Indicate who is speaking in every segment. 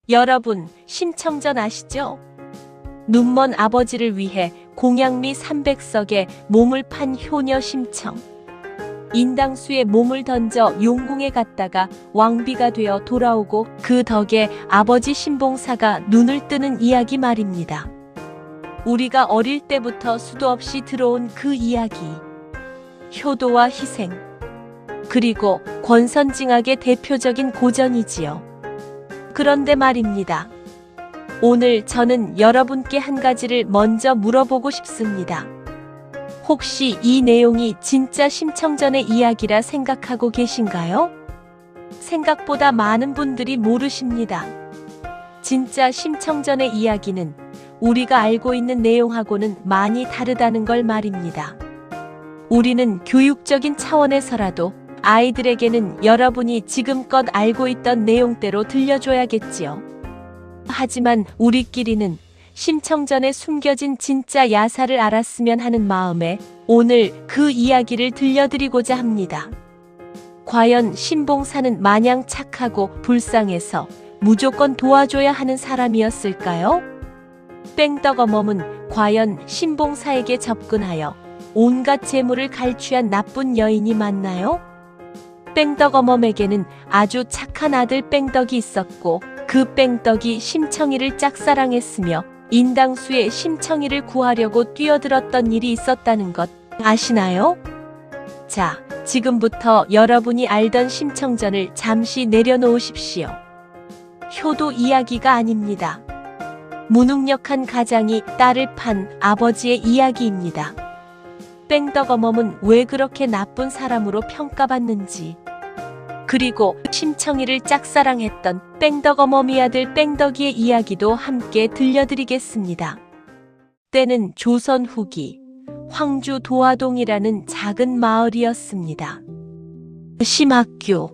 Speaker 1: 여러분, 심청전 아시죠? 눈먼 아버지를 위해 공양미 300석에 몸을 판 효녀 심청. 인당수에 몸을 던져 용궁에 갔다가 왕비가 되어 돌아오고 그 덕에 아버지 신봉사가 눈을 뜨는 이야기 말입니다. 우리가 어릴 때부터 수도 없이 들어온 그 이야기. 효도와 희생. 그리고 권선징악의 대표적인 고전이지요. 그런데 말입니다. 오늘 저는 여러분께 한 가지를 먼저 물어보고 싶습니다. 혹시 이 내용이 진짜 심청전의 이야기라 생각하고 계신가요? 생각보다 많은 분들이 모르십니다. 진짜 심청전의 이야기는 우리가 알고 있는 내용하고는 많이 다르다는 걸 말입니다. 우리는 교육적인 차원에서라도 아이들에게는 여러분이 지금껏 알고 있던 내용대로 들려줘야겠지요. 하지만 우리끼리는 심청전에 숨겨진 진짜 야사를 알았으면 하는 마음에 오늘 그 이야기를 들려드리고자 합니다. 과연 신봉사는 마냥 착하고 불쌍해서 무조건 도와줘야 하는 사람이었을까요? 뺑덕어멈은 과연 신봉사에게 접근하여 온갖 재물을 갈취한 나쁜 여인이 맞나요? 뺑덕어멈에게는 아주 착한 아들 뺑덕이 있었고 그 뺑덕이 심청이를 짝사랑했으며 인당수에 심청이를 구하려고 뛰어들었던 일이 있었다는 것 아시나요? 자, 지금부터 여러분이 알던 심청전을 잠시 내려놓으십시오. 효도 이야기가 아닙니다. 무능력한 가장이 딸을 판 아버지의 이야기입니다. 뺑덕어멈은 왜 그렇게 나쁜 사람으로 평가받는지, 그리고 심청이를 짝사랑했던 뺑덕어멈이 아들 뺑덕이의 이야기도 함께 들려드리겠습니다. 때는 조선 후기 황주 도화동이라는 작은 마을이었습니다. 심학교.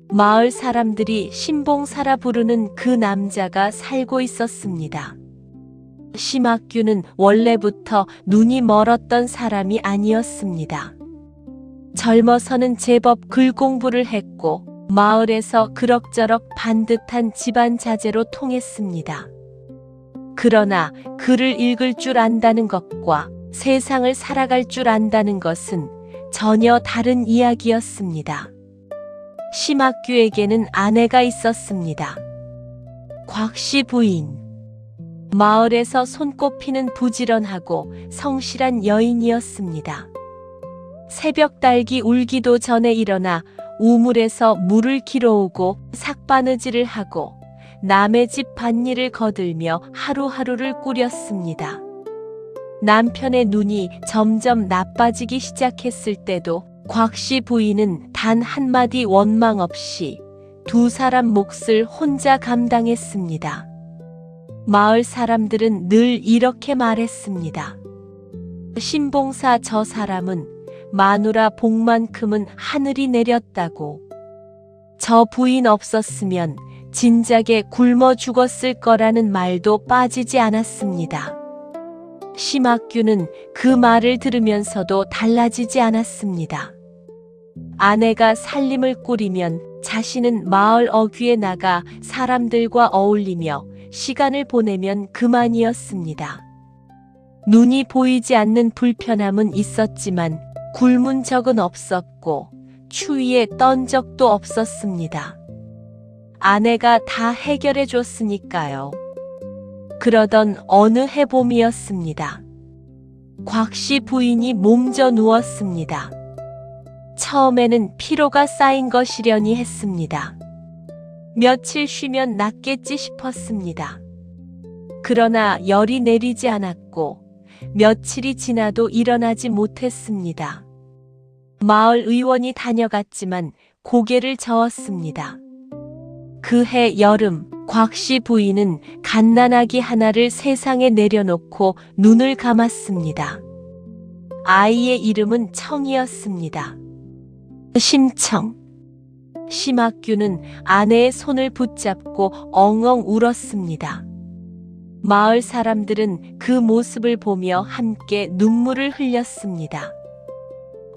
Speaker 1: 마을 사람들이 신봉사라 부르는 그 남자가 살고 있었습니다. 심학규는 원래부터 눈이 멀었던 사람이 아니었습니다. 젊어서는 제법 글 공부를 했고 마을에서 그럭저럭 반듯한 집안 자제로 통했습니다. 그러나 글을 읽을 줄 안다는 것과 세상을 살아갈 줄 안다는 것은 전혀 다른 이야기였습니다. 심학규에게는 아내가 있었습니다. 곽씨 부인. 마을에서 손꼽히는 부지런하고 성실한 여인이었습니다. 새벽 달기 울기도 전에 일어나 우물에서 물을 길어오고 삭바느질을 하고 남의 집 밭일을 거들며 하루하루를 꾸렸습니다. 남편의 눈이 점점 나빠지기 시작했을 때도 곽씨 부인은 단 한마디 원망 없이 두 사람 몫을 혼자 감당했습니다. 마을 사람들은 늘 이렇게 말했습니다. 신봉사 저 사람은 마누라 복만큼은 하늘이 내렸다고. 저 부인 없었으면 진작에 굶어 죽었을 거라는 말도 빠지지 않았습니다. 심학규는 그 말을 들으면서도 달라지지 않았습니다. 아내가 살림을 꾸리면 자신은 마을 어귀에 나가 사람들과 어울리며 시간을 보내면 그만이었습니다. 눈이 보이지 않는 불편함은 있었지만 굶은 적은 없었고 추위에 떤 적도 없었습니다. 아내가 다 해결해 줬으니까요. 그러던 어느 해봄이었습니다. 곽씨 부인이 몸져 누웠습니다. 처음에는 피로가 쌓인 것이려니 했습니다. 며칠 쉬면 낫겠지 싶었습니다. 그러나 열이 내리지 않았고 며칠이 지나도 일어나지 못했습니다. 마을 의원이 다녀갔지만 고개를 저었습니다. 그해 여름 곽씨 부인은 갓난아기 하나를 세상에 내려놓고 눈을 감았습니다. 아이의 이름은 청이었습니다. 심청. 심학규는 아내의 손을 붙잡고 엉엉 울었습니다. 마을 사람들은 그 모습을 보며 함께 눈물을 흘렸습니다.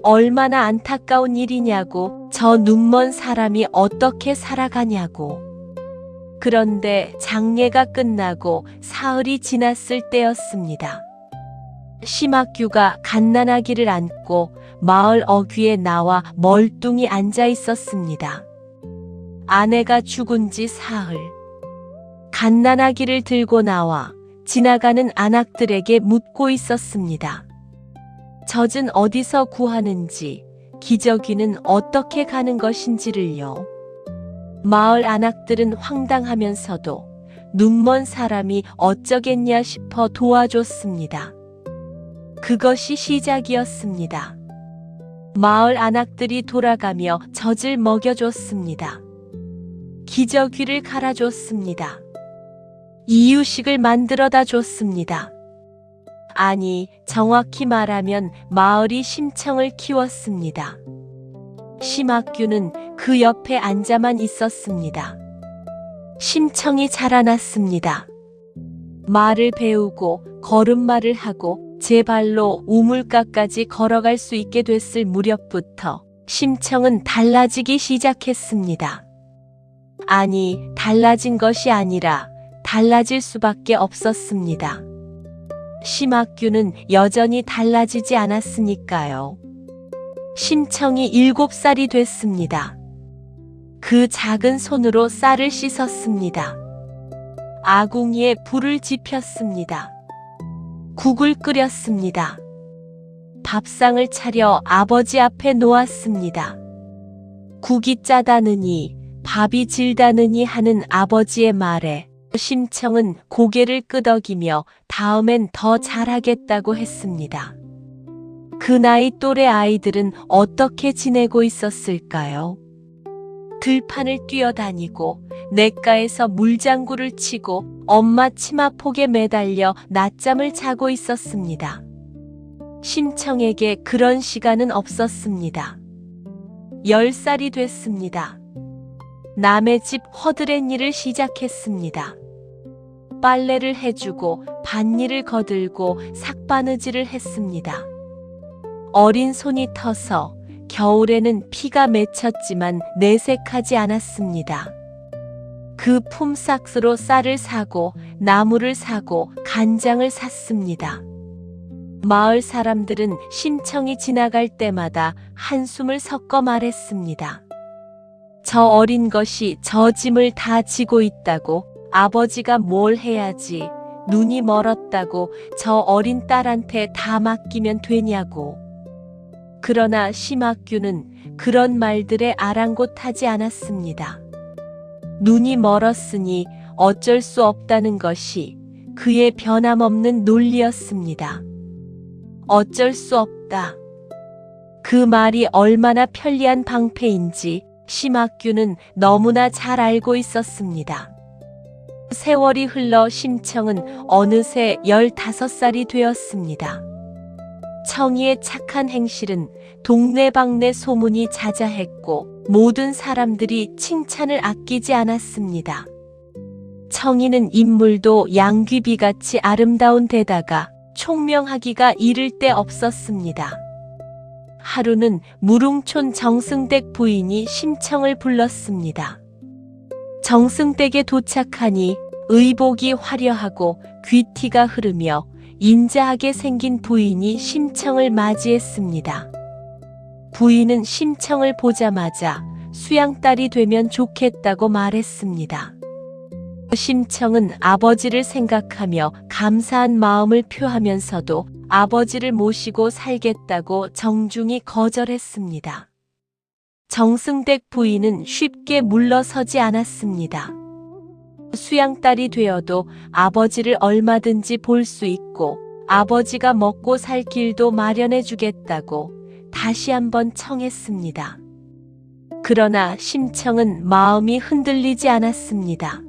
Speaker 1: 얼마나 안타까운 일이냐고, 저 눈먼 사람이 어떻게 살아가냐고. 그런데 장례가 끝나고 사흘이 지났을 때였습니다. 심학규가 갓난아기를 안고 마을 어귀에 나와 멀뚱히 앉아 있었습니다. 아내가 죽은 지 사흘. 갓난아기를 들고 나와 지나가는 안악들에게 묻고 있었습니다. 젖은 어디서 구하는지, 기저귀는 어떻게 가는 것인지를요. 마을 안악들은 황당하면서도 눈먼 사람이 어쩌겠냐 싶어 도와줬습니다. 그것이 시작이었습니다. 마을 안악들이 돌아가며 젖을 먹여줬습니다. 기저귀를 갈아줬습니다. 이유식을 만들어다 줬습니다. 아니, 정확히 말하면 마을이 심청을 키웠습니다. 심학규는 그 옆에 앉아만 있었습니다. 심청이 자라났습니다. 말을 배우고 걸음마를 하고 제 발로 우물가까지 걸어갈 수 있게 됐을 무렵부터 심청은 달라지기 시작했습니다. 아니, 달라진 것이 아니라 달라질 수밖에 없었습니다. 심학규는 여전히 달라지지 않았으니까요. 심청이 7살이 됐습니다. 그 작은 손으로 쌀을 씻었습니다. 아궁이에 불을 지폈습니다. 국을 끓였습니다. 밥상을 차려 아버지 앞에 놓았습니다. 국이 짜다느니 밥이 질다느니 하는 아버지의 말에 심청은 고개를 끄덕이며 다음엔 더 잘하겠다고 했습니다. 그 나이 또래 아이들은 어떻게 지내고 있었을까요? 들판을 뛰어다니고 냇가에서 물장구를 치고 엄마 치마폭에 매달려 낮잠을 자고 있었습니다. 심청에게 그런 시간은 없었습니다. 10살이 됐습니다. 남의 집 허드렛일을 시작했습니다. 빨래를 해주고 밭일을 거들고 삭바느질을 했습니다. 어린 손이 터서 겨울에는 피가 맺혔지만 내색하지 않았습니다. 그 품삯으로 쌀을 사고 나무를 사고 간장을 샀습니다. 마을 사람들은 심청이 지나갈 때마다 한숨을 섞어 말했습니다. 저 어린 것이 저 짐을 다 지고 있다고, 아버지가 뭘 해야지, 눈이 멀었다고 저 어린 딸한테 다 맡기면 되냐고. 그러나 심학규는 그런 말들에 아랑곳하지 않았습니다. 눈이 멀었으니 어쩔 수 없다는 것이 그의 변함없는 논리였습니다. 어쩔 수 없다. 그 말이 얼마나 편리한 방패인지 심학규는 너무나 잘 알고 있었습니다. 세월이 흘러 심청은 어느새 15살이 되었습니다. 청이의 착한 행실은 동네방네 소문이 자자했고 모든 사람들이 칭찬을 아끼지 않았습니다. 청이는 인물도 양귀비같이 아름다운 데다가 총명하기가 이를 데 없었습니다. 하루는 무릉촌 정승댁 부인이 심청을 불렀습니다. 정승댁에 도착하니 의복이 화려하고 귀티가 흐르며 인자하게 생긴 부인이 심청을 맞이했습니다. 부인은 심청을 보자마자 수양딸이 되면 좋겠다고 말했습니다. 심청은 아버지를 생각하며 감사한 마음을 표하면서도 아버지를 모시고 살겠다고 정중히 거절했습니다. 정승댁 부인은 쉽게 물러서지 않았습니다. 수양딸이 되어도 아버지를 얼마든지 볼 수 있고 아버지가 먹고 살 길도 마련해 주겠다고 다시 한번 청했습니다. 그러나 심청은 마음이 흔들리지 않았습니다.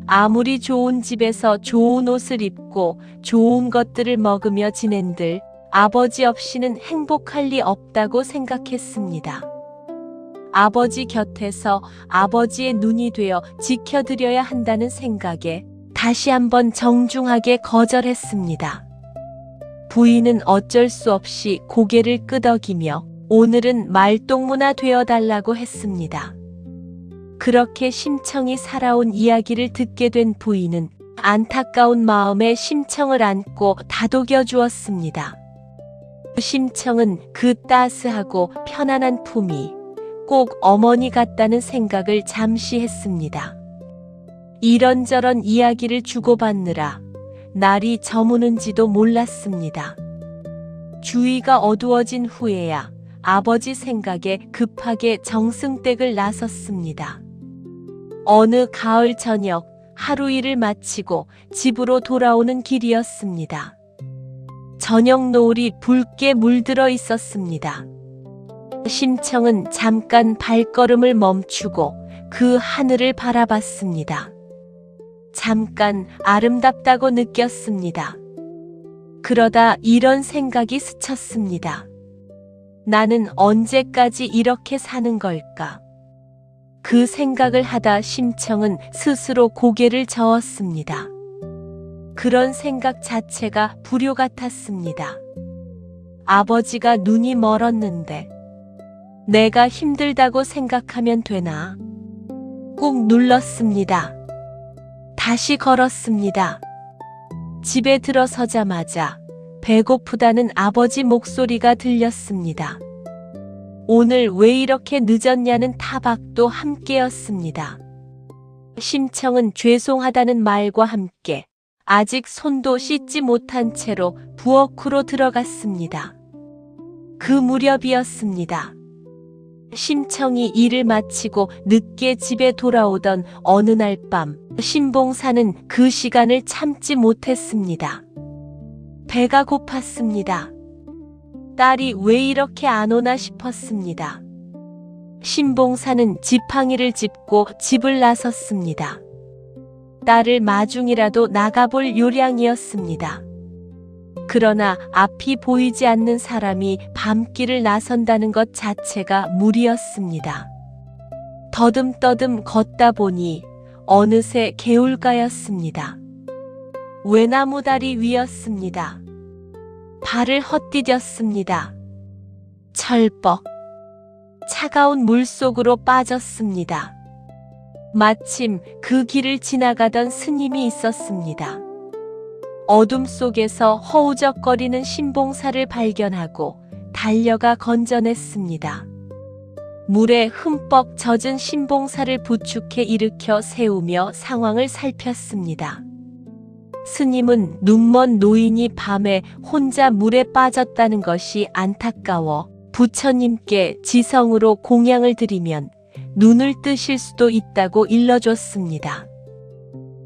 Speaker 1: 아무리 좋은 집에서 좋은 옷을 입고 좋은 것들을 먹으며 지낸들 아버지 없이는 행복할 리 없다고 생각했습니다. 아버지 곁에서 아버지의 눈이 되어 지켜드려야 한다는 생각에 다시 한번 정중하게 거절했습니다. 부인은 어쩔 수 없이 고개를 끄덕이며 오늘은 말동무나 되어달라고 했습니다. 그렇게 심청이 살아온 이야기를 듣게 된 부인은 안타까운 마음에 심청을 안고 다독여 주었습니다. 심청은 그 따스하고 편안한 품이 꼭 어머니 같다는 생각을 잠시 했습니다. 이런저런 이야기를 주고받느라 날이 저무는지도 몰랐습니다. 주위가 어두워진 후에야 아버지 생각에 급하게 정승댁을 나섰습니다. 어느 가을 저녁 하루 일을 마치고 집으로 돌아오는 길이었습니다. 저녁 노을이 붉게 물들어 있었습니다. 심청은 잠깐 발걸음을 멈추고 그 하늘을 바라봤습니다. 잠깐 아름답다고 느꼈습니다. 그러다 이런 생각이 스쳤습니다. 나는 언제까지 이렇게 사는 걸까? 그 생각을 하다 심청은 스스로 고개를 저었습니다. 그런 생각 자체가 불효 같았습니다. 아버지가 눈이 멀었는데 내가 힘들다고 생각하면 되나? 꾹 눌렀습니다. 다시 걸었습니다. 집에 들어서자마자 배고프다는 아버지 목소리가 들렸습니다. 오늘 왜 이렇게 늦었냐는 타박도 함께였습니다. 심청은 죄송하다는 말과 함께 아직 손도 씻지 못한 채로 부엌으로 들어갔습니다. 그 무렵이었습니다. 심청이 일을 마치고 늦게 집에 돌아오던 어느 날 밤, 신봉사는 그 시간을 참지 못했습니다. 배가 고팠습니다. 딸이 왜 이렇게 안 오나 싶었습니다. 신봉사는 지팡이를 짚고 집을 나섰습니다. 딸을 마중이라도 나가볼 요량이었습니다. 그러나 앞이 보이지 않는 사람이 밤길을 나선다는 것 자체가 무리였습니다. 더듬더듬 걷다 보니 어느새 개울가였습니다. 외나무 다리 위였습니다. 발을 헛디뎠습니다. 철벅. 차가운 물속으로 빠졌습니다. 마침 그 길을 지나가던 스님이 있었습니다. 어둠 속에서 허우적거리는 신봉사를 발견하고 달려가 건져냈습니다. 물에 흠뻑 젖은 신봉사를 부축해 일으켜 세우며 상황을 살폈습니다. 스님은 눈먼 노인이 밤에 혼자 물에 빠졌다는 것이 안타까워 부처님께 지성으로 공양을 드리면 눈을 뜨실 수도 있다고 일러줬습니다.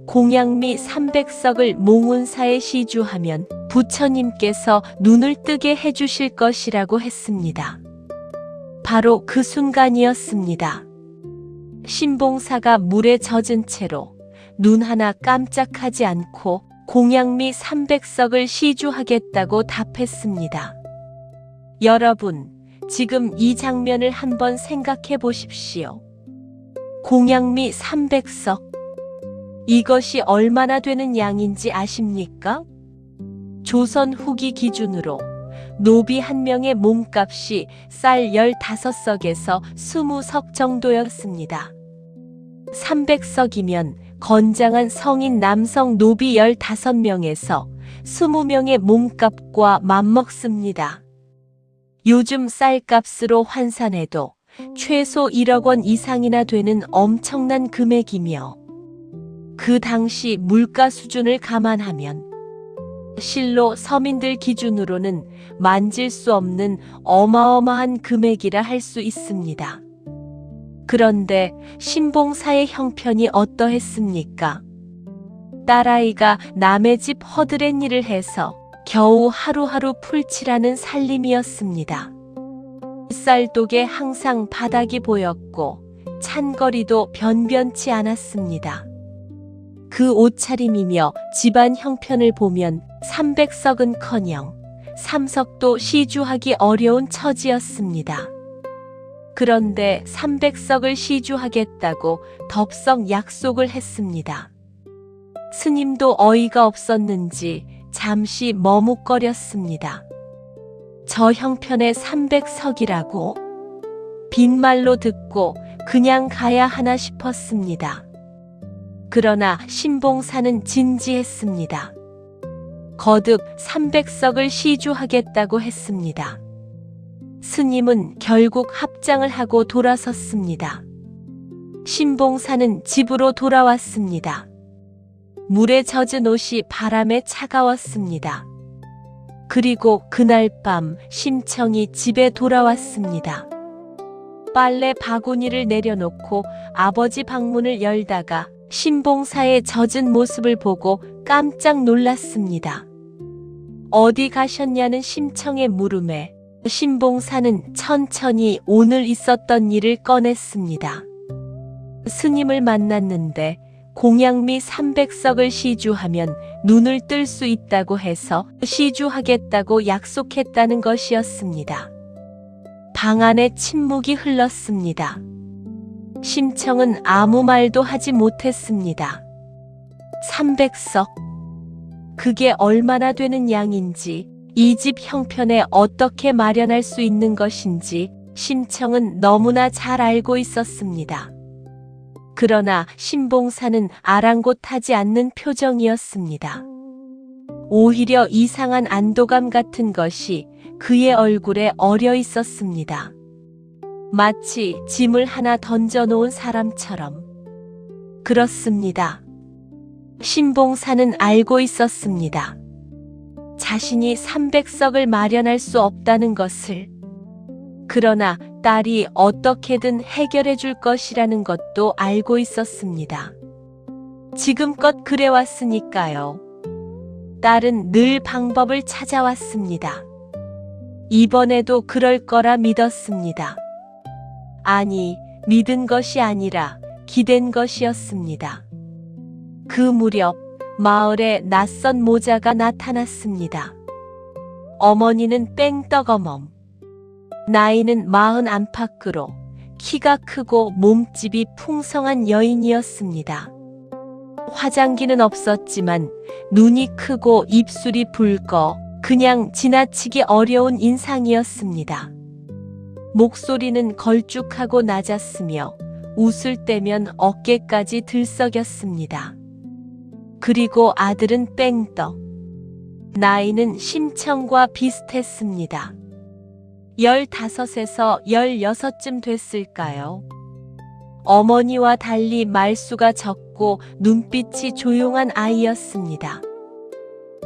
Speaker 1: 공양미 300석을 몽운사에 시주하면 부처님께서 눈을 뜨게 해주실 것이라고 했습니다. 바로 그 순간이었습니다. 신봉사가 물에 젖은 채로 눈 하나 깜짝하지 않고 공양미 300석을 시주하겠다고 답했습니다. 여러분, 지금 이 장면을 한번 생각해 보십시오. 공양미 300석. 이것이 얼마나 되는 양인지 아십니까? 조선 후기 기준으로 노비 한 명의 몸값이 쌀 15석에서 20석 정도였습니다. 300석이면 건장한 성인 남성 노비 15명에서 20명의 몸값과 맞먹습니다. 요즘 쌀값으로 환산해도 최소 1억 원 이상이나 되는 엄청난 금액이며 그 당시 물가 수준을 감안하면 실로 서민들 기준으로는 만질 수 없는 어마어마한 금액이라 할 수 있습니다. 그런데 신봉사의 형편이 어떠했습니까? 딸아이가 남의 집 허드렛 일을 해서 겨우 하루하루 풀칠하는 살림이었습니다. 쌀독에 항상 바닥이 보였고 찬거리도 변변치 않았습니다. 그 옷차림이며 집안 형편을 보면 300석은커녕 3석도 시주하기 어려운 처지였습니다. 그런데 300석을 시주하겠다고 덥석 약속을 했습니다. 스님도 어이가 없었는지 잠시 머뭇거렸습니다. 저 형편의 300석이라고? 빈말로 듣고 그냥 가야 하나 싶었습니다. 그러나 신봉사는 진지했습니다. 거듭 300석을 시주하겠다고 했습니다. 스님은 결국 합장을 하고 돌아섰습니다. 신봉사는 집으로 돌아왔습니다. 물에 젖은 옷이 바람에 차가웠습니다. 그리고 그날 밤 심청이 집에 돌아왔습니다. 빨래 바구니를 내려놓고 아버지 방문을 열다가 신봉사의 젖은 모습을 보고 깜짝 놀랐습니다. 어디 가셨냐는 심청의 물음에 신봉사는 천천히 오늘 있었던 일을 꺼냈습니다. 스님을 만났는데 공양미 300석을 시주하면 눈을 뜰 수 있다고 해서 시주하겠다고 약속했다는 것이었습니다. 방 안에 침묵이 흘렀습니다. 심청은 아무 말도 하지 못했습니다. 300석. 그게 얼마나 되는 양인지, 이 집 형편에 어떻게 마련할 수 있는 것인지 심청은 너무나 잘 알고 있었습니다. 그러나 신봉사는 아랑곳하지 않는 표정이었습니다. 오히려 이상한 안도감 같은 것이 그의 얼굴에 어려 있었습니다. 마치 짐을 하나 던져놓은 사람처럼. 그렇습니다. 신봉사는 알고 있었습니다. 자신이 300석을 마련할 수 없다는 것을. 그러나 딸이 어떻게든 해결해 줄 것이라는 것도 알고 있었습니다. 지금껏 그래왔으니까요. 딸은 늘 방법을 찾아왔습니다. 이번에도 그럴 거라 믿었습니다. 아니, 믿은 것이 아니라 기댄 것이었습니다. 그 무렵 마을에 낯선 모자가 나타났습니다. 어머니는 뺑떡어멈. 나이는 40 안팎으로 키가 크고 몸집이 풍성한 여인이었습니다. 화장기는 없었지만 눈이 크고 입술이 붉어 그냥 지나치기 어려운 인상이었습니다. 목소리는 걸쭉하고 낮았으며 웃을 때면 어깨까지 들썩였습니다. 그리고 아들은 뺑떡. 나이는 심청과 비슷했습니다. 15에서 16쯤 됐을까요? 어머니와 달리 말수가 적고 눈빛이 조용한 아이였습니다.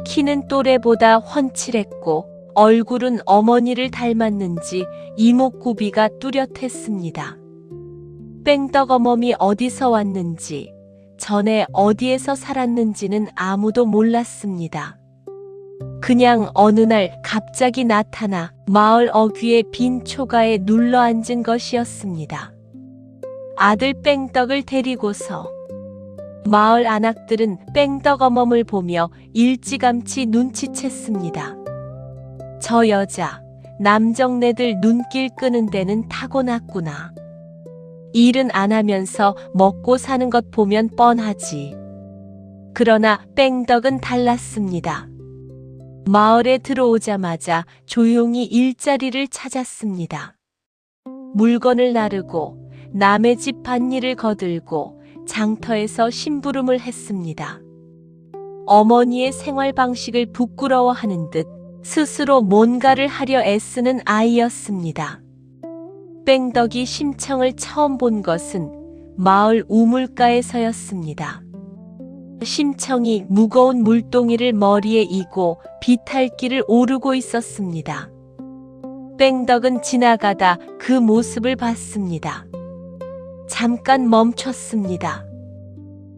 Speaker 1: 키는 또래보다 훤칠했고 얼굴은 어머니를 닮았는지 이목구비가 뚜렷했습니다. 뺑떡어멈이 어디서 왔는지, 전에 어디에서 살았는지는 아무도 몰랐습니다. 그냥 어느 날 갑자기 나타나 마을 어귀의 빈 초가에 눌러앉은 것이었습니다. 아들 뺑떡을 데리고서. 마을 안악들은 뺑떡어멈을 보며 일찌감치 눈치챘습니다. 저 여자, 남정네들 눈길 끄는 데는 타고났구나. 일은 안 하면서 먹고 사는 것 보면 뻔하지. 그러나 뺑떡은 달랐습니다. 마을에 들어오자마자 조용히 일자리를 찾았습니다. 물건을 나르고 남의 집 밭일을 거들고 장터에서 심부름을 했습니다. 어머니의 생활 방식을 부끄러워하는 듯 스스로 뭔가를 하려 애쓰는 아이였습니다. 뺑떡이 심청을 처음 본 것은 마을 우물가에서였습니다. 심청이 무거운 물동이를 머리에 이고 비탈길을 오르고 있었습니다. 뺑떡은 지나가다 그 모습을 봤습니다. 잠깐 멈췄습니다.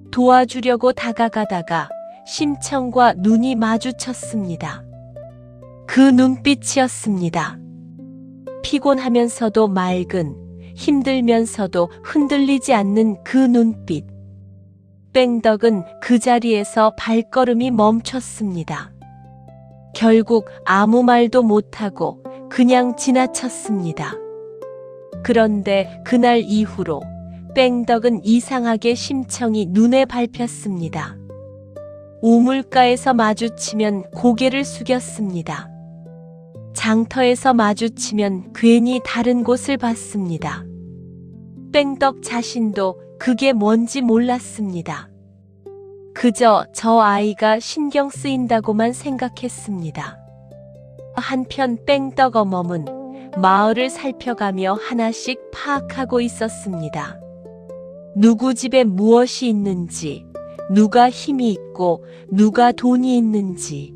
Speaker 1: 도와주려고 다가가다가 심청과 눈이 마주쳤습니다. 그 눈빛이었습니다. 피곤하면서도 맑은, 힘들면서도 흔들리지 않는 그 눈빛. 뺑떡은 그 자리에서 발걸음이 멈췄습니다. 결국 아무 말도 못하고 그냥 지나쳤습니다. 그런데 그날 이후로 뺑떡은 이상하게 심청이 눈에 밟혔습니다. 우물가에서 마주치면 고개를 숙였습니다. 장터에서 마주치면 괜히 다른 곳을 봤습니다. 뺑덕 자신도 그게 뭔지 몰랐습니다. 그저 저 아이가 신경 쓰인다고만 생각했습니다. 한편 뺑덕 어멈은 마을을 살펴가며 하나씩 파악하고 있었습니다. 누구 집에 무엇이 있는지, 누가 힘이 있고 누가 돈이 있는지.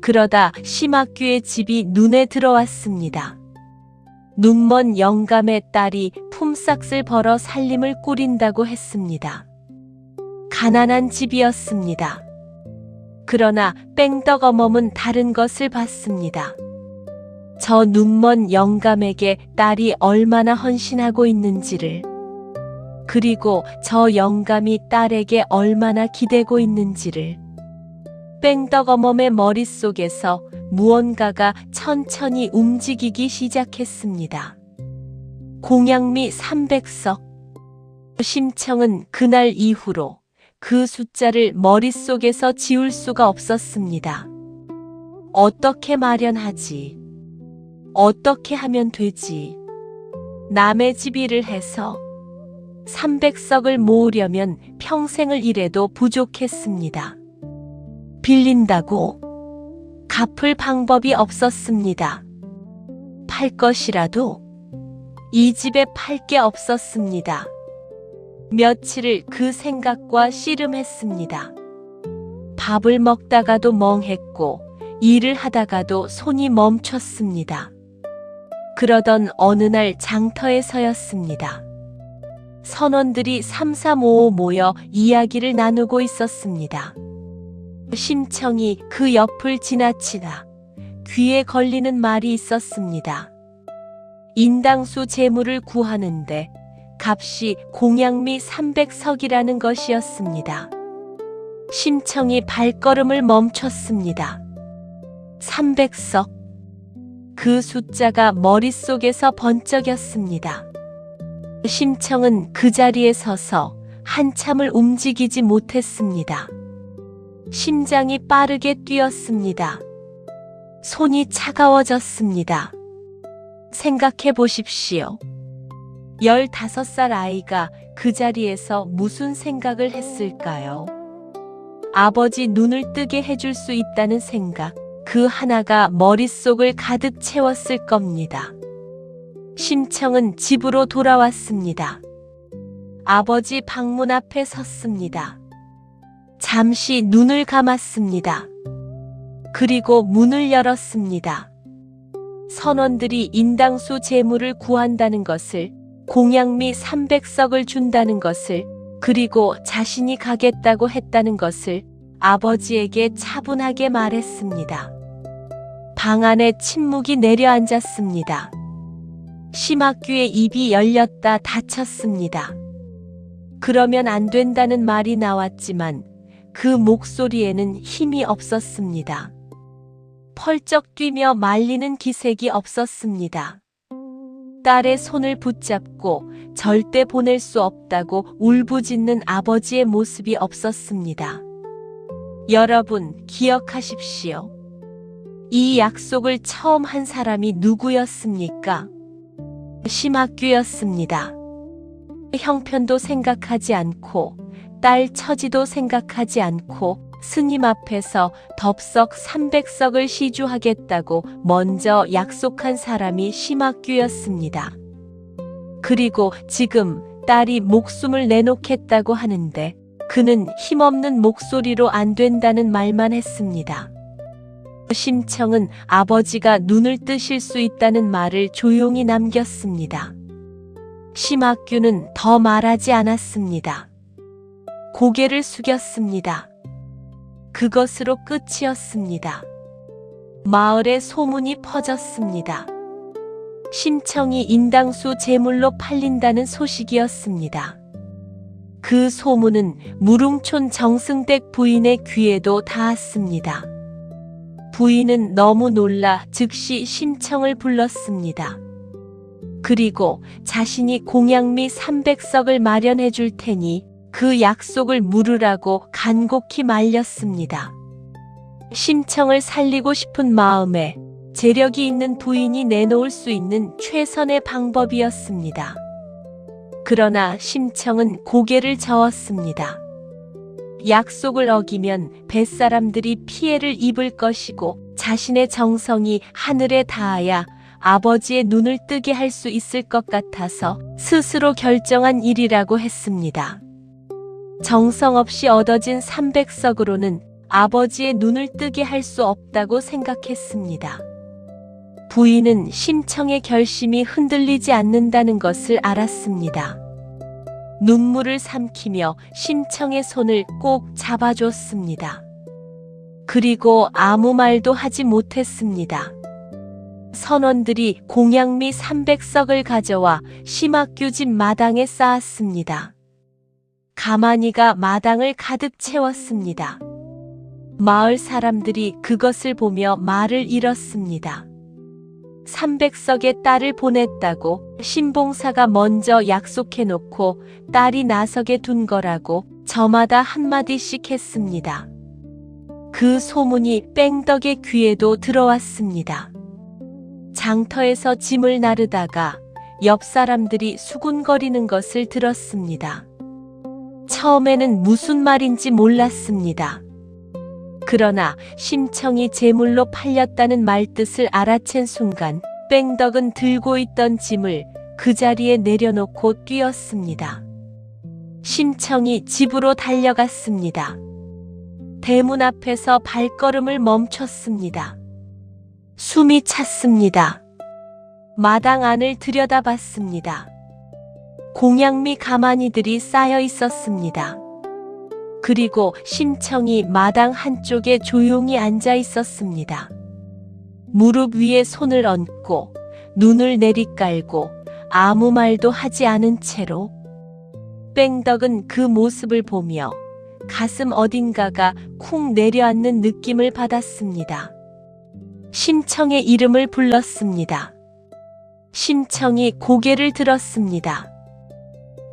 Speaker 1: 그러다 심학규의 집이 눈에 들어왔습니다. 눈먼 영감의 딸이 품삯을 벌어 살림을 꾸린다고 했습니다. 가난한 집이었습니다. 그러나 뺑덕 어멈은 다른 것을 봤습니다. 저 눈먼 영감에게 딸이 얼마나 헌신하고 있는지를, 그리고 저 영감이 딸에게 얼마나 기대고 있는지를. 뺑덕 어멈의 머릿속에서 무언가가 천천히 움직이기 시작했습니다. 공양미 300석. 심청은 그날 이후로 그 숫자를 머릿속에서 지울 수가 없었습니다. 어떻게 마련하지? 어떻게 하면 되지? 남의 집 일을 해서 300석을 모으려면 평생을 일해도 부족했습니다. 빌린다고 갚을 방법이 없었습니다. 팔 것이라도 이 집에 팔 게 없었습니다. 며칠을 그 생각과 씨름했습니다. 밥을 먹다가도 멍했고 일을 하다가도 손이 멈췄습니다. 그러던 어느 날 장터에 서였습니다. 선원들이 삼삼오오 모여 이야기를 나누고 있었습니다. 심청이 그 옆을 지나치다 귀에 걸리는 말이 있었습니다. 인당수 재물을 구하는데 값이 공양미 300석이라는 것이었습니다. 심청이 발걸음을 멈췄습니다. 300석. 그 숫자가 머릿속에서 번쩍였습니다. 심청은 그 자리에 서서 한참을 움직이지 못했습니다. 심장이 빠르게 뛰었습니다. 손이 차가워졌습니다. 생각해 보십시오. 15살 아이가 그 자리에서 무슨 생각을 했을까요? 아버지 눈을 뜨게 해줄 수 있다는 생각, 그 하나가 머릿속을 가득 채웠을 겁니다. 심청은 집으로 돌아왔습니다. 아버지 방문 앞에 섰습니다. 잠시 눈을 감았습니다. 그리고 문을 열었습니다. 선원들이 인당수 재물을 구한다는 것을, 공양미 300석을 준다는 것을, 그리고 자신이 가겠다고 했다는 것을 아버지에게 차분하게 말했습니다. 방 안에 침묵이 내려앉았습니다. 심학규의 입이 열렸다 닫혔습니다. 그러면 안 된다는 말이 나왔지만 그 목소리에는 힘이 없었습니다. 펄쩍 뛰며 말리는 기색이 없었습니다. 딸의 손을 붙잡고 절대 보낼 수 없다고 울부짖는 아버지의 모습이 없었습니다. 여러분, 기억하십시오. 이 약속을 처음 한 사람이 누구였습니까? 심학규였습니다. 형편도 생각하지 않고 딸 처지도 생각하지 않고 스님 앞에서 덥석 300석을 시주하겠다고 먼저 약속한 사람이 심학규였습니다. 그리고 지금 딸이 목숨을 내놓겠다고 하는데 그는 힘없는 목소리로 안 된다는 말만 했습니다. 심청은 아버지가 눈을 뜨실 수 있다는 말을 조용히 남겼습니다. 심학규는 더 말하지 않았습니다. 고개를 숙였습니다. 그것으로 끝이었습니다. 마을에 소문이 퍼졌습니다. 심청이 인당수 제물로 팔린다는 소식이었습니다. 그 소문은 무릉촌 정승댁 부인의 귀에도 닿았습니다. 부인은 너무 놀라 즉시 심청을 불렀습니다. 그리고 자신이 공양미 300석을 마련해 줄 테니 그 약속을 물으라고 간곡히 말렸습니다. 심청을 살리고 싶은 마음에 재력이 있는 부인이 내놓을 수 있는 최선의 방법이었습니다. 그러나 심청은 고개를 저었습니다. 약속을 어기면 뱃사람들이 피해를 입을 것이고 자신의 정성이 하늘에 닿아야 아버지의 눈을 뜨게 할 수 있을 것 같아서 스스로 결정한 일이라고 했습니다. 정성 없이 얻어진 300석으로는 아버지의 눈을 뜨게 할 수 없다고 생각했습니다. 부인은 심청의 결심이 흔들리지 않는다는 것을 알았습니다. 눈물을 삼키며 심청의 손을 꼭 잡아줬습니다. 그리고 아무 말도 하지 못했습니다. 선원들이 공양미 300석을 가져와 심학규 집 마당에 쌓았습니다. 가마니가 마당을 가득 채웠습니다. 마을 사람들이 그것을 보며 말을 잃었습니다. 300석의 딸을 보냈다고 신봉사가 먼저 약속해놓고 딸이 나서게 둔 거라고 저마다 한마디씩 했습니다. 그 소문이 뺑덕의 귀에도 들어왔습니다. 장터에서 짐을 나르다가 옆 사람들이 수군거리는 것을 들었습니다. 처음에는 무슨 말인지 몰랐습니다. 그러나 심청이 제물로 팔렸다는 말뜻을 알아챈 순간 뺑덕은 들고 있던 짐을 그 자리에 내려놓고 뛰었습니다. 심청이 집으로 달려갔습니다. 대문 앞에서 발걸음을 멈췄습니다. 숨이 찼습니다. 마당 안을 들여다봤습니다. 공양미 가마니들이 쌓여 있었습니다. 그리고 심청이 마당 한쪽에 조용히 앉아 있었습니다. 무릎 위에 손을 얹고 눈을 내리깔고 아무 말도 하지 않은 채로 뺑덕은 그 모습을 보며 가슴 어딘가가 쿵 내려앉는 느낌을 받았습니다. 심청의 이름을 불렀습니다. 심청이 고개를 들었습니다.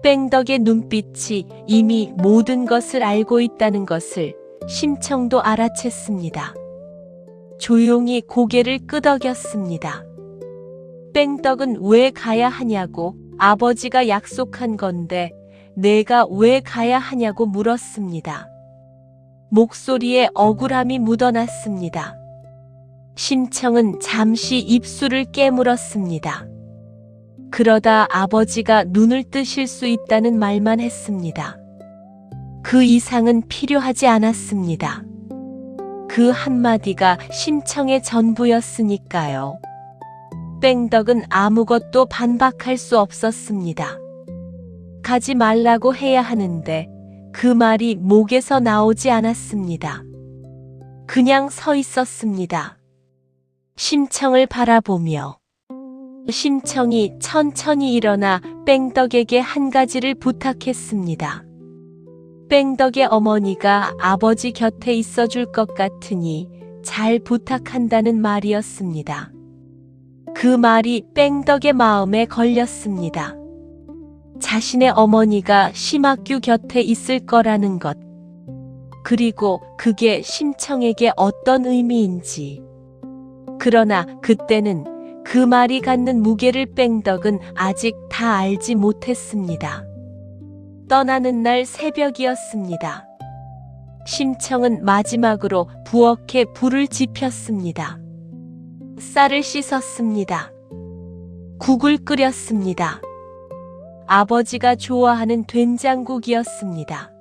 Speaker 1: 뺑덕의 눈빛이 이미 모든 것을 알고 있다는 것을 심청도 알아챘습니다. 조용히 고개를 끄덕였습니다. 뺑덕은 왜 가야 하냐고 아버지가 약속한 건데 내가 왜 가야 하냐고 물었습니다. 목소리에 억울함이 묻어났습니다. 심청은 잠시 입술을 깨물었습니다. 그러다 아버지가 눈을 뜨실 수 있다는 말만 했습니다. 그 이상은 필요하지 않았습니다. 그 한마디가 심청의 전부였으니까요. 뺑덕은 아무것도 반박할 수 없었습니다. 가지 말라고 해야 하는데 그 말이 목에서 나오지 않았습니다. 그냥 서 있었습니다. 심청을 바라보며 심청이 천천히 일어나 뺑덕에게 한 가지를 부탁했습니다. 뺑덕의 어머니가 아버지 곁에 있어줄 것 같으니 잘 부탁한다는 말이었습니다. 그 말이 뺑덕의 마음에 걸렸습니다. 자신의 어머니가 심학규 곁에 있을 거라는 것, 그리고 그게 심청에게 어떤 의미인지. 그러나 그때는 그 말이 갖는 무게를 뺑덕은 아직 다 알지 못했습니다. 떠나는 날 새벽이었습니다. 심청은 마지막으로 부엌에 불을 지폈습니다. 쌀을 씻었습니다. 국을 끓였습니다. 아버지가 좋아하는 된장국이었습니다.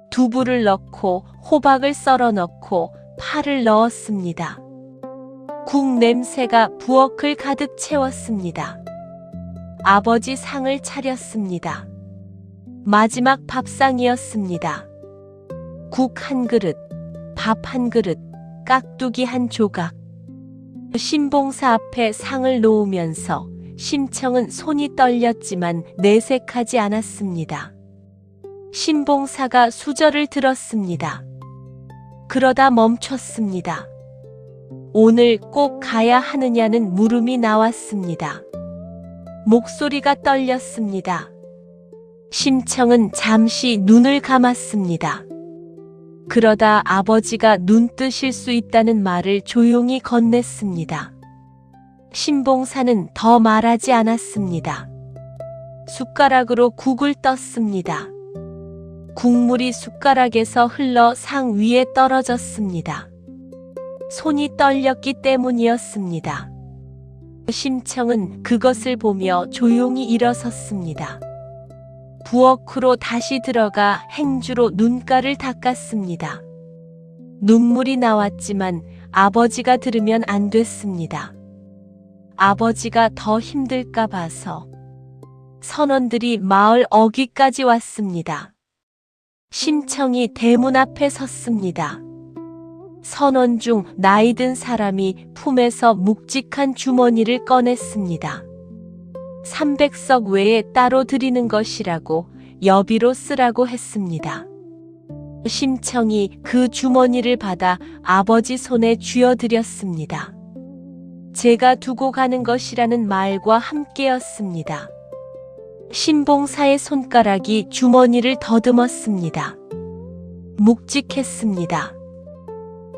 Speaker 1: 두부를 넣고 호박을 썰어 넣고 파를 넣었습니다. 국 냄새가 부엌을 가득 채웠습니다. 아버지 상을 차렸습니다. 마지막 밥상이었습니다. 국 한 그릇, 밥 한 그릇, 깍두기 한 조각. 신봉사 앞에 상을 놓으면서 심청은 손이 떨렸지만 내색하지 않았습니다. 신봉사가 수저를 들었습니다. 그러다 멈췄습니다. 오늘 꼭 가야 하느냐는 물음이 나왔습니다. 목소리가 떨렸습니다. 심청은 잠시 눈을 감았습니다. 그러다 아버지가 눈 뜨실 수 있다는 말을 조용히 건넸습니다. 신봉사는 더 말하지 않았습니다. 숟가락으로 국을 떴습니다. 국물이 숟가락에서 흘러 상 위에 떨어졌습니다. 손이 떨렸기 때문이었습니다. 심청은 그것을 보며 조용히 일어섰습니다. 부엌으로 다시 들어가 행주로 눈가를 닦았습니다. 눈물이 나왔지만 아버지가 들으면 안 됐습니다. 아버지가 더 힘들까 봐서. 선원들이 마을 어귀까지 왔습니다. 심청이 대문 앞에 섰습니다. 선원 중 나이 든 사람이 품에서 묵직한 주머니를 꺼냈습니다. 300석 외에 따로 드리는 것이라고 여비로 쓰라고 했습니다. 심청이 그 주머니를 받아 아버지 손에 쥐어드렸습니다. 제가 두고 가는 것이라는 말과 함께였습니다. 신봉사의 손가락이 주머니를 더듬었습니다. 묵직했습니다.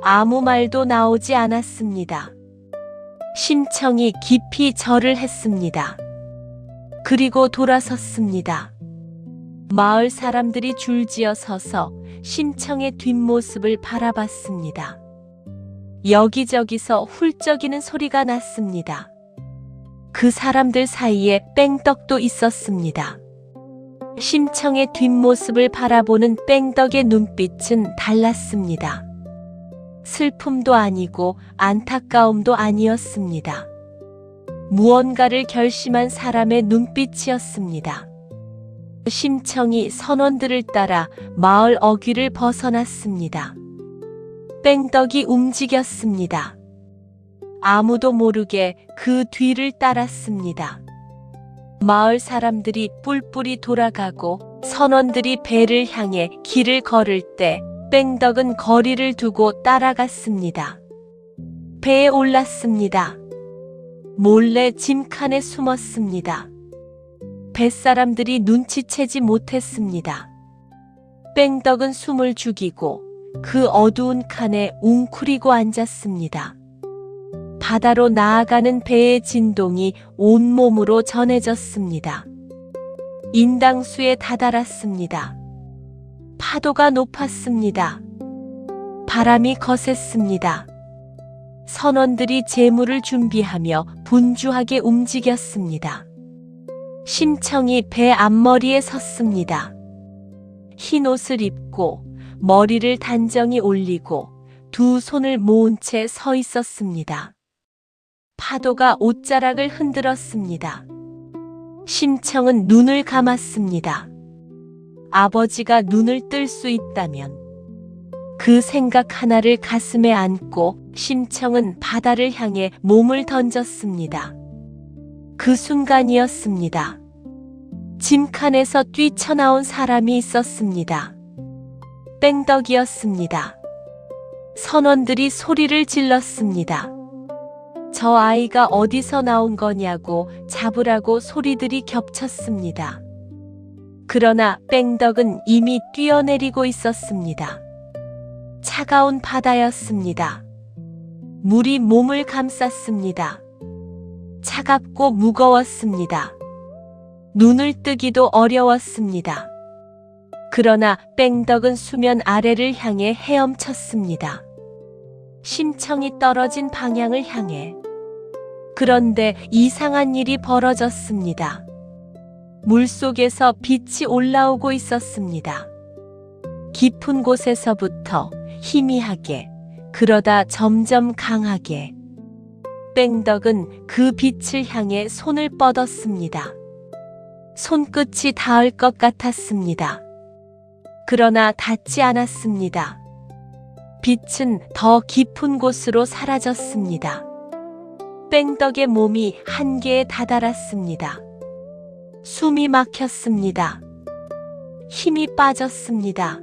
Speaker 1: 아무 말도 나오지 않았습니다. 심청이 깊이 절을 했습니다. 그리고 돌아섰습니다. 마을 사람들이 줄지어 서서 심청의 뒷모습을 바라봤습니다. 여기저기서 훌쩍이는 소리가 났습니다. 그 사람들 사이에 뺑덕도 있었습니다. 심청의 뒷모습을 바라보는 뺑덕의 눈빛은 달랐습니다. 슬픔도 아니고 안타까움도 아니었습니다. 무언가를 결심한 사람의 눈빛이었습니다. 심청이 선원들을 따라 마을 어귀를 벗어났습니다. 뺑덕이 움직였습니다. 아무도 모르게 그 뒤를 따랐습니다. 마을 사람들이 뿔뿔이 돌아가고 선원들이 배를 향해 길을 걸을 때 뺑덕은 거리를 두고 따라갔습니다. 배에 올랐습니다. 몰래 짐칸에 숨었습니다. 뱃사람들이 눈치채지 못했습니다. 뺑덕은 숨을 죽이고 그 어두운 칸에 웅크리고 앉았습니다. 바다로 나아가는 배의 진동이 온몸으로 전해졌습니다. 인당수에 다다랐습니다. 파도가 높았습니다. 바람이 거셌습니다. 선원들이 제물을 준비하며 분주하게 움직였습니다. 심청이 배 앞머리에 섰습니다. 흰 옷을 입고 머리를 단정히 올리고 두 손을 모은 채 서 있었습니다. 파도가 옷자락을 흔들었습니다. 심청은 눈을 감았습니다. 아버지가 눈을 뜰 수 있다면. 그 생각 하나를 가슴에 안고 심청은 바다를 향해 몸을 던졌습니다. 그 순간이었습니다. 짐칸에서 뛰쳐나온 사람이 있었습니다. 뺑덕이었습니다. 선원들이 소리를 질렀습니다. 저 아이가 어디서 나온 거냐고 잡으라고 소리들이 겹쳤습니다. 그러나 뺑덕은 이미 뛰어내리고 있었습니다. 차가운 바다였습니다. 물이 몸을 감쌌습니다. 차갑고 무거웠습니다. 눈을 뜨기도 어려웠습니다. 그러나 뺑덕은 수면 아래를 향해 헤엄쳤습니다. 심청이 떨어진 방향을 향해. 그런데 이상한 일이 벌어졌습니다. 물속에서 빛이 올라오고 있었습니다. 깊은 곳에서부터 희미하게, 그러다 점점 강하게. 뺑덕은 그 빛을 향해 손을 뻗었습니다. 손끝이 닿을 것 같았습니다. 그러나 닿지 않았습니다. 빛은 더 깊은 곳으로 사라졌습니다. 뺑덕의 몸이 한계에 다다랐습니다. 숨이 막혔습니다. 힘이 빠졌습니다.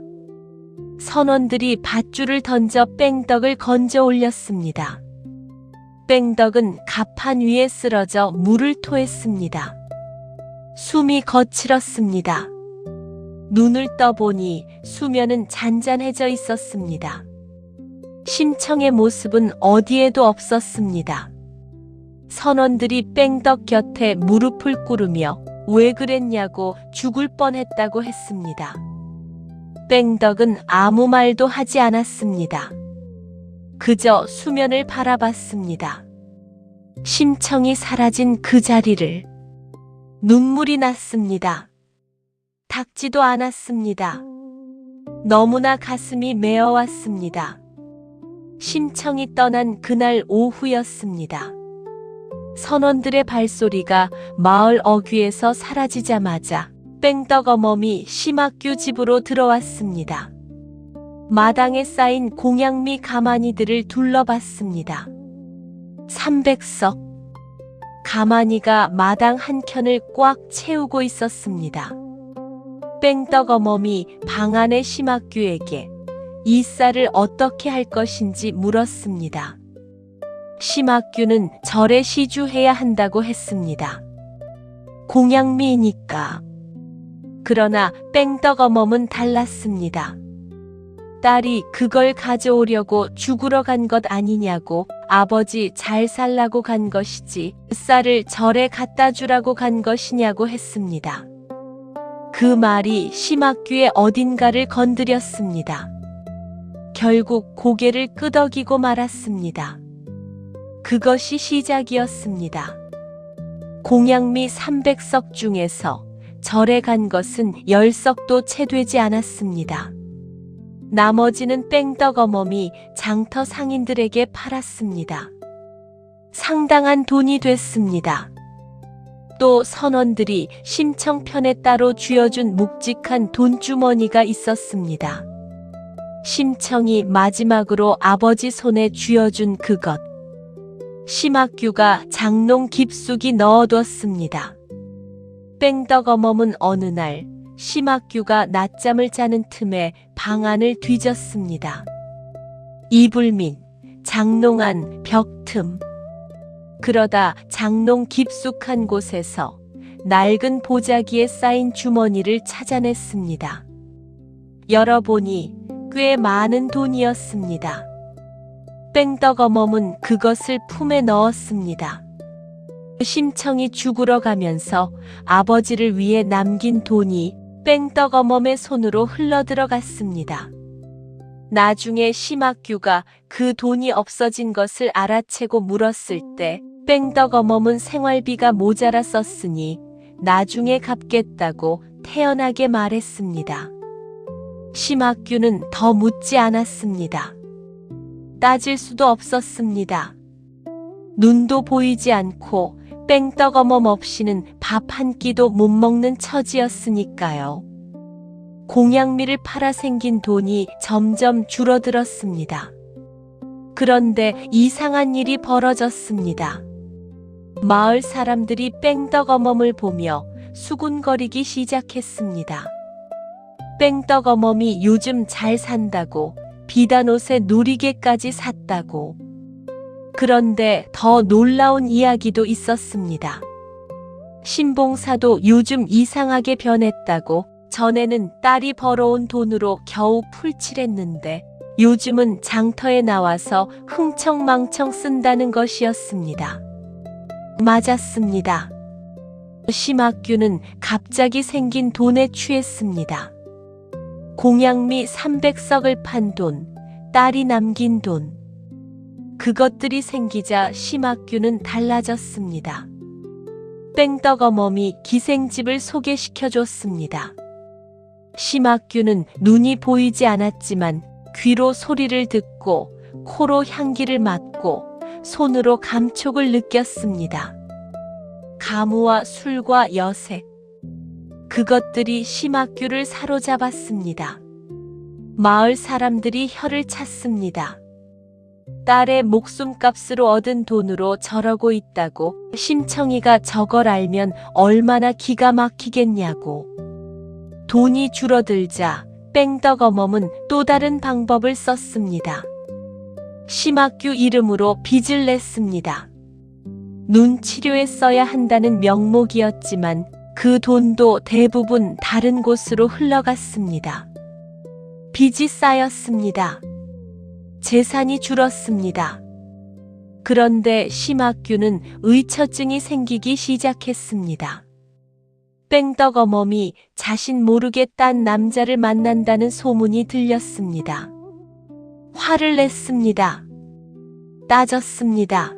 Speaker 1: 선원들이 밧줄을 던져 뺑덕을 건져 올렸습니다. 뺑덕은 갑판 위에 쓰러져 물을 토했습니다. 숨이 거칠었습니다. 눈을 떠보니 수면은 잔잔해져 있었습니다. 심청의 모습은 어디에도 없었습니다. 선원들이 뺑덕 곁에 무릎을 꿇으며 왜 그랬냐고 죽을 뻔했다고 했습니다. 뺑덕은 아무 말도 하지 않았습니다. 그저 수면을 바라봤습니다. 심청이 사라진 그 자리를. 눈물이 났습니다. 닿지도 않았습니다. 너무나 가슴이 메어왔습니다. 심청이 떠난 그날 오후였습니다. 선원들의 발소리가 마을 어귀에서 사라지자마자 뺑덕 어멈이 심학규 집으로 들어왔습니다. 마당에 쌓인 공양미 가마니들을 둘러봤습니다. 300석. 가마니가 마당 한켠을 꽉 채우고 있었습니다. 뺑덕 어멈이 방 안의 심학규에게 이 쌀을 어떻게 할 것인지 물었습니다. 심학규는 절에 시주해야 한다고 했습니다. 공양미이니까. 그러나 뺑덕 어멈은 달랐습니다. 딸이 그걸 가져오려고 죽으러 간 것 아니냐고, 아버지 잘 살라고 간 것이지 쌀을 절에 갖다 주라고 간 것이냐고 했습니다. 그 말이 심학규의 어딘가를 건드렸습니다. 결국 고개를 끄덕이고 말았습니다. 그것이 시작이었습니다. 공양미 300석 중에서 절에 간 것은 10석도 채 되지 않았습니다. 나머지는 뺑덕 어멈이 장터 상인들에게 팔았습니다. 상당한 돈이 됐습니다. 또 선원들이 심청편에 따로 쥐어준 묵직한 돈주머니가 있었습니다. 심청이 마지막으로 아버지 손에 쥐어준 그것. 심학규가 장롱 깊숙이 넣어뒀습니다. 뺑덕 어멈은 어느 날 심학규가 낮잠을 자는 틈에 방 안을 뒤졌습니다. 이불 밑, 장롱 안 벽 틈. 그러다 장롱 깊숙한 곳에서 낡은 보자기에 쌓인 주머니를 찾아냈습니다. 열어보니 꽤 많은 돈이었습니다. 뺑덕 어멈은 그것을 품에 넣었습니다. 심청이 죽으러 가면서 아버지를 위해 남긴 돈이 뺑덕 어멈의 손으로 흘러들어갔습니다. 나중에 심학규가 그 돈이 없어진 것을 알아채고 물었을 때 뺑덕 어멈은 생활비가 모자라 썼으니 나중에 갚겠다고 태연하게 말했습니다. 심학규는 더 묻지 않았습니다. 따질 수도 없었습니다. 눈도 보이지 않고 뺑덕 어멈 없이는 밥 한 끼도 못 먹는 처지였으니까요. 공양미를 팔아 생긴 돈이 점점 줄어들었습니다. 그런데 이상한 일이 벌어졌습니다. 마을 사람들이 뺑덕 어멈을 보며 수군거리기 시작했습니다. 뺑덕 어멈이 요즘 잘 산다고, 비단 옷에 누리개까지 샀다고. 그런데 더 놀라운 이야기도 있었습니다. 신봉사도 요즘 이상하게 변했다고. 전에는 딸이 벌어온 돈으로 겨우 풀칠했는데 요즘은 장터에 나와서 흥청망청 쓴다는 것이었습니다. 맞았습니다. 심학규는 갑자기 생긴 돈에 취했습니다. 공양미 300석을 판 돈, 딸이 남긴 돈. 그것들이 생기자 심학규는 달라졌습니다. 뺑덕 어멈이 기생집을 소개시켜줬습니다. 심학규는 눈이 보이지 않았지만 귀로 소리를 듣고 코로 향기를 맡고 손으로 감촉을 느꼈습니다. 가무와 술과 여색. 그것들이 심학규를 사로잡았습니다. 마을 사람들이 혀를 찼습니다. 딸의 목숨값으로 얻은 돈으로 저러고 있다고. 심청이가 저걸 알면 얼마나 기가 막히겠냐고. 돈이 줄어들자 뺑덕 어멈은 또 다른 방법을 썼습니다. 심학규 이름으로 빚을 냈습니다. 눈 치료에 써야 한다는 명목이었지만 그 돈도 대부분 다른 곳으로 흘러갔습니다. 빚이 쌓였습니다. 재산이 줄었습니다. 그런데 심학규는 의처증이 생기기 시작했습니다. 뺑덕 어멈이 자신 모르게 딴 남자를 만난다는 소문이 들렸습니다. 화를 냈습니다. 따졌습니다.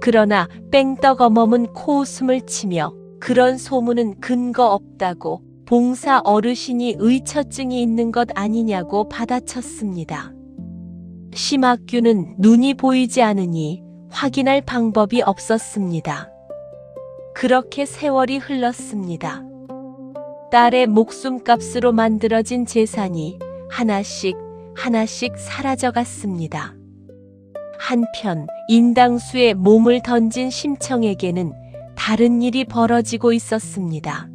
Speaker 1: 그러나 뺑덕 어멈은 코웃음을 치며 그런 소문은 근거 없다고 봉사 어르신이 의처증이 있는 것 아니냐고 받아쳤습니다. 심학규는 눈이 보이지 않으니 확인할 방법이 없었습니다. 그렇게 세월이 흘렀습니다. 딸의 목숨값으로 만들어진 재산이 하나씩 사라져갔습니다. 한편 인당수에 몸을 던진 심청에게는 다른 일이 벌어지고 있었습니다.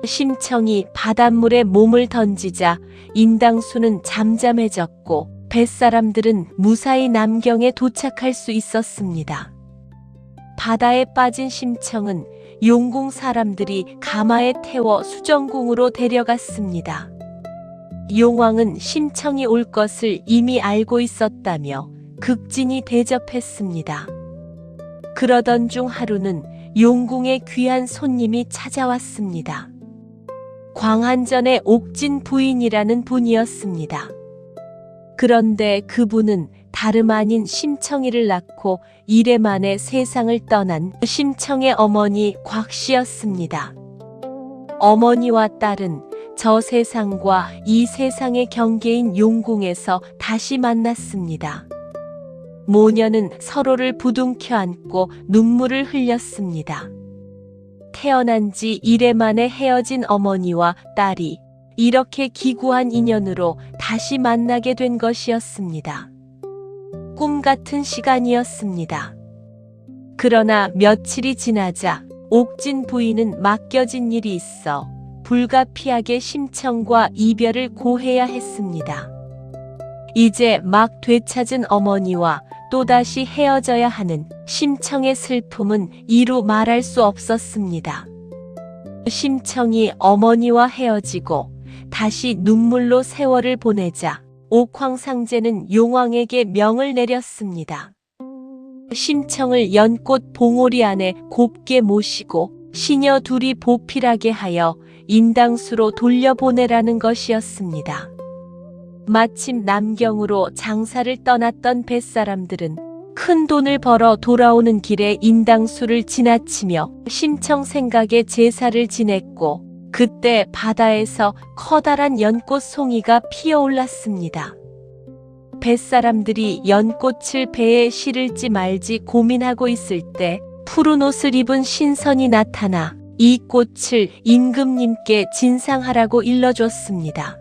Speaker 1: 심청이 바닷물에 몸을 던지자 인당수는 잠잠해졌고 뱃사람들은 무사히 남경에 도착할 수 있었습니다. 바다에 빠진 심청은 용궁 사람들이 가마에 태워 수정궁으로 데려갔습니다. 용왕은 심청이 올 것을 이미 알고 있었다며 극진히 대접했습니다. 그러던 중 하루는 용궁에 귀한 손님이 찾아왔습니다. 광한전의 옥진 부인이라는 분이었습니다. 그런데 그분은 다름 아닌 심청이를 낳고 이래 만에 세상을 떠난 심청의 어머니 곽씨였습니다. 어머니와 딸은 저 세상과 이 세상의 경계인 용궁에서 다시 만났습니다. 모녀는 서로를 부둥켜 안고 눈물을 흘렸습니다. 태어난 지 이래 만에 헤어진 어머니와 딸이 이렇게 기구한 인연으로 다시 만나게 된 것이었습니다. 꿈 같은 시간이었습니다. 그러나 며칠이 지나자 옥진 부인은 맡겨진 일이 있어 불가피하게 심청과 이별을 고해야 했습니다. 이제 막 되찾은 어머니와 또다시 헤어져야 하는 심청의 슬픔은 이루 말할 수 없었습니다. 심청이 어머니와 헤어지고 다시 눈물로 세월을 보내자 옥황상제는 용왕에게 명을 내렸습니다. 심청을 연꽃 봉오리 안에 곱게 모시고 시녀 둘이 보필하게 하여 인당수로 돌려보내라는 것이었습니다. 마침 남경으로 장사를 떠났던 뱃사람들은 큰 돈을 벌어 돌아오는 길에 인당수를 지나치며 심청 생각에 제사를 지냈고 그때 바다에서 커다란 연꽃 송이가 피어올랐습니다. 뱃사람들이 연꽃을 배에 실을지 말지 고민하고 있을 때 푸른 옷을 입은 신선이 나타나 이 꽃을 임금님께 진상하라고 일러줬습니다.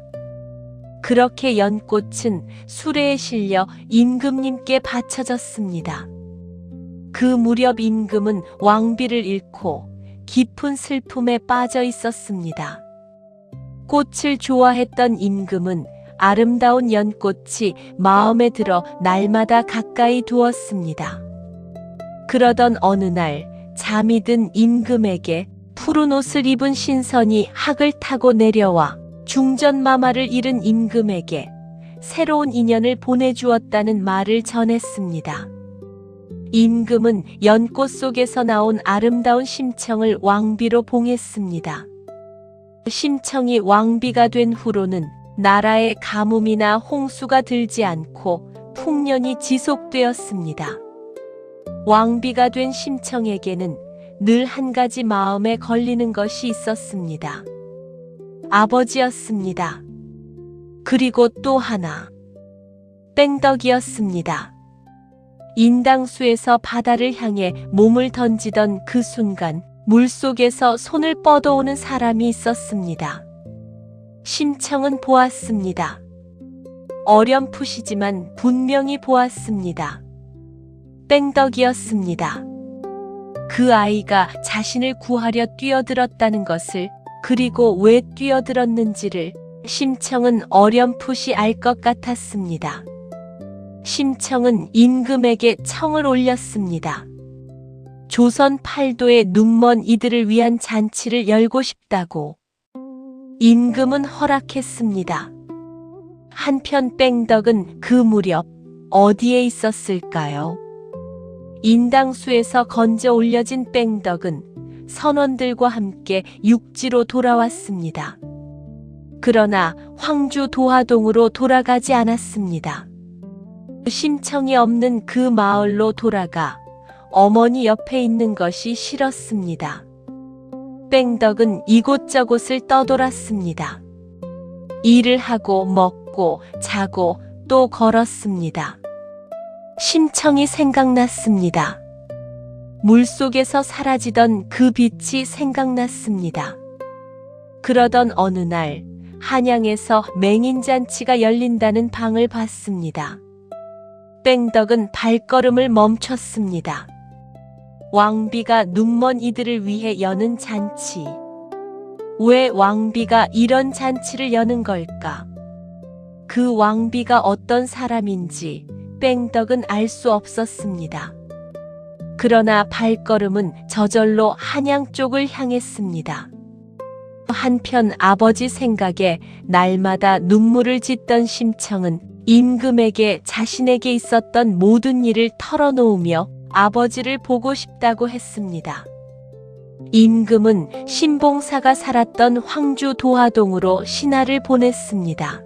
Speaker 1: 그렇게 연꽃은 수레에 실려 임금님께 바쳐졌습니다. 그 무렵 임금은 왕비를 잃고 깊은 슬픔에 빠져 있었습니다. 꽃을 좋아했던 임금은 아름다운 연꽃이 마음에 들어 날마다 가까이 두었습니다. 그러던 어느 날 잠이 든 임금에게 푸른 옷을 입은 신선이 학을 타고 내려와 중전마마를 잃은 임금에게 새로운 인연을 보내주었다는 말을 전했습니다. 임금은 연꽃 속에서 나온 아름다운 심청을 왕비로 봉했습니다. 심청이 왕비가 된 후로는 나라에 가뭄이나 홍수가 들지 않고 풍년이 지속되었습니다. 왕비가 된 심청에게는 늘 한 가지 마음에 걸리는 것이 있었습니다. 아버지였습니다. 그리고 또 하나, 뺑덕이었습니다. 인당수에서 바다를 향해 몸을 던지던 그 순간 물속에서 손을 뻗어오는 사람이 있었습니다. 심청은 보았습니다. 어렴풋이지만 분명히 보았습니다. 뺑덕이었습니다. 그 아이가 자신을 구하려 뛰어들었다는 것을, 그리고 왜 뛰어들었는지를 심청은 어렴풋이 알 것 같았습니다. 심청은 임금에게 청을 올렸습니다. 조선 팔도의 눈먼 이들을 위한 잔치를 열고 싶다고. 임금은 허락했습니다. 한편 뺑덕은 그 무렵 어디에 있었을까요? 인당수에서 건져 올려진 뺑덕은 선원들과 함께 육지로 돌아왔습니다. 그러나 황주 도화동으로 돌아가지 않았습니다. 심청이 없는 그 마을로 돌아가 어머니 옆에 있는 것이 싫었습니다. 뺑덕은 이곳저곳을 떠돌았습니다. 일을 하고 먹고 자고 또 걸었습니다. 심청이 생각났습니다. 물속에서 사라지던 그 빛이 생각났습니다. 그러던 어느 날 한양에서 맹인잔치가 열린다는 방을 봤습니다. 뺑덕은 발걸음을 멈췄습니다. 왕비가 눈먼 이들을 위해 여는 잔치. 왜 왕비가 이런 잔치를 여는 걸까? 그 왕비가 어떤 사람인지 뺑덕은 알 수 없었습니다. 그러나 발걸음은 저절로 한양 쪽을 향했습니다. 한편 아버지 생각에 날마다 눈물을 짓던 심청은 임금에게 자신에게 있었던 모든 일을 털어놓으며 아버지를 보고 싶다고 했습니다. 임금은 신봉사가 살았던 황주 도화동으로 신하를 보냈습니다.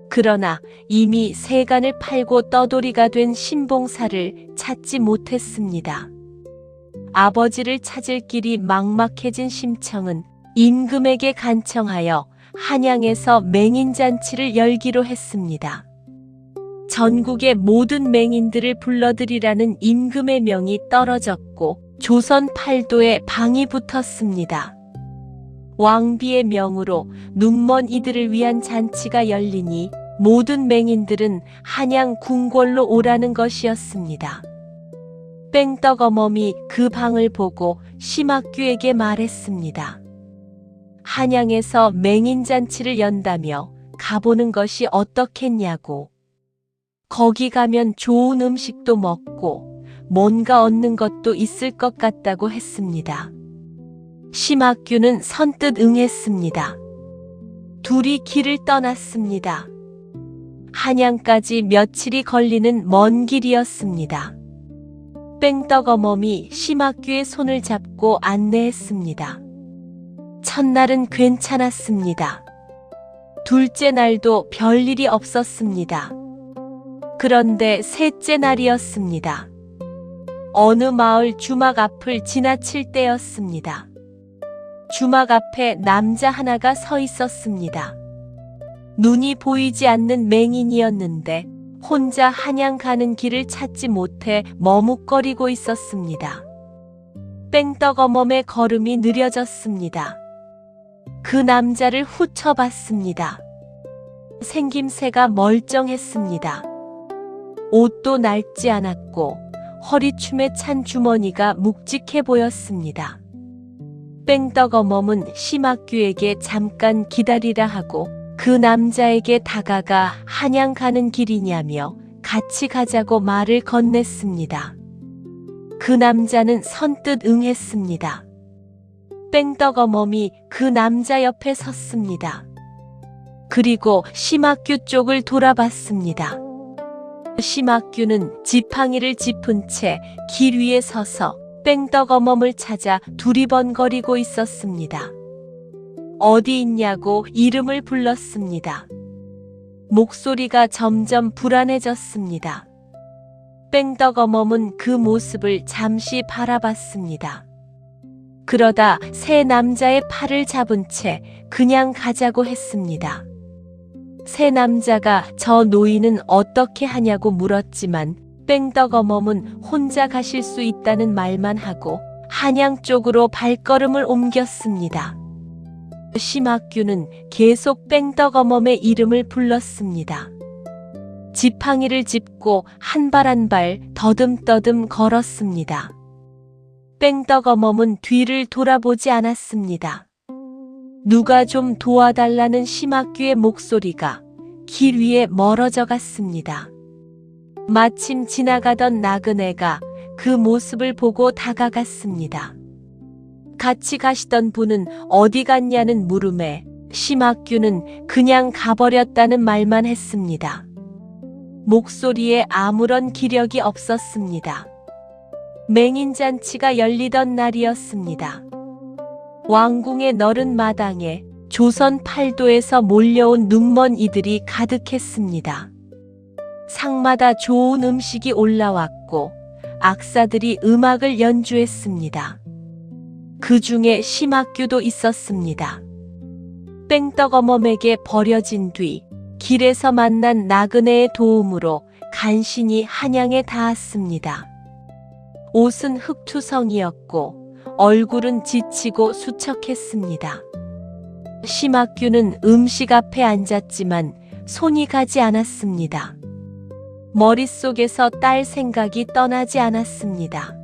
Speaker 1: 그러나 이미 세간을 팔고 떠돌이가 된 신봉사를 찾지 못했습니다. 아버지를 찾을 길이 막막해진 심청은 임금에게 간청하여 한양에서 맹인잔치를 열기로 했습니다. 전국의 모든 맹인들을 불러들이라는 임금의 명이 떨어졌고 조선 팔도에 방이 붙었습니다. 왕비의 명으로 눈먼 이들을 위한 잔치가 열리니 모든 맹인들은 한양 궁궐로 오라는 것이었습니다. 뺑덕 어멈이 그 방을 보고 심학규에게 말했습니다. 한양에서 맹인잔치를 연다며 가보는 것이 어떻겠냐고. 거기 가면 좋은 음식도 먹고 뭔가 얻는 것도 있을 것 같다고 했습니다. 심학규는 선뜻 응했습니다. 둘이 길을 떠났습니다. 한양까지 며칠이 걸리는 먼 길이었습니다. 뺑덕 어멈이 심학규의 손을 잡고 안내했습니다. 첫날은 괜찮았습니다. 둘째 날도 별일이 없었습니다. 그런데 셋째 날이었습니다. 어느 마을 주막 앞을 지나칠 때였습니다. 주막 앞에 남자 하나가 서 있었습니다. 눈이 보이지 않는 맹인이었는데 혼자 한양 가는 길을 찾지 못해 머뭇거리고 있었습니다. 뺑덕 어멈의 걸음이 느려졌습니다. 그 남자를 훑어봤습니다. 생김새가 멀쩡했습니다. 옷도 낡지 않았고 허리춤에 찬 주머니가 묵직해 보였습니다. 뺑덕 어멈은 심학규에게 잠깐 기다리라 하고 그 남자에게 다가가 한양 가는 길이냐며 같이 가자고 말을 건넸습니다. 그 남자는 선뜻 응했습니다. 뺑덕 어멈이 그 남자 옆에 섰습니다. 그리고 심학규 쪽을 돌아봤습니다. 심학규는 지팡이를 짚은 채 길 위에 서서 뺑덕 어멈을 찾아 두리번거리고 있었습니다. 어디 있냐고 이름을 불렀습니다. 목소리가 점점 불안해졌습니다. 뺑덕 어멈은 그 모습을 잠시 바라봤습니다. 그러다 새 남자의 팔을 잡은 채 그냥 가자고 했습니다. 새 남자가 저 노인은 어떻게 하냐고 물었지만 뺑덕 어멈은 혼자 가실 수 있다는 말만 하고 한양 쪽으로 발걸음을 옮겼습니다. 심학규는 계속 뺑덕 어멈의 이름을 불렀습니다. 지팡이를 짚고 한 발 한 발 더듬더듬 걸었습니다. 뺑덕 어멈은 뒤를 돌아보지 않았습니다. 누가 좀 도와달라는 심학규의 목소리가 길 위에 멀어져 갔습니다. 마침 지나가던 나그네가 그 모습을 보고 다가갔습니다. 같이 가시던 분은 어디 갔냐는 물음에 심학규는 그냥 가버렸다는 말만 했습니다. 목소리에 아무런 기력이 없었습니다. 맹인잔치가 열리던 날이었습니다. 왕궁의 너른 마당에 조선 팔도에서 몰려온 눈먼이들이 가득했습니다. 상마다 좋은 음식이 올라왔고 악사들이 음악을 연주했습니다. 그 중에 심학규도 있었습니다. 뺑떡어멈에게 버려진 뒤 길에서 만난 나그네의 도움으로 간신히 한양에 닿았습니다. 옷은 흙투성이었고 얼굴은 지치고 수척했습니다. 심학규는 음식 앞에 앉았지만 손이 가지 않았습니다. 머릿속에서 딸 생각이 떠나지 않았습니다.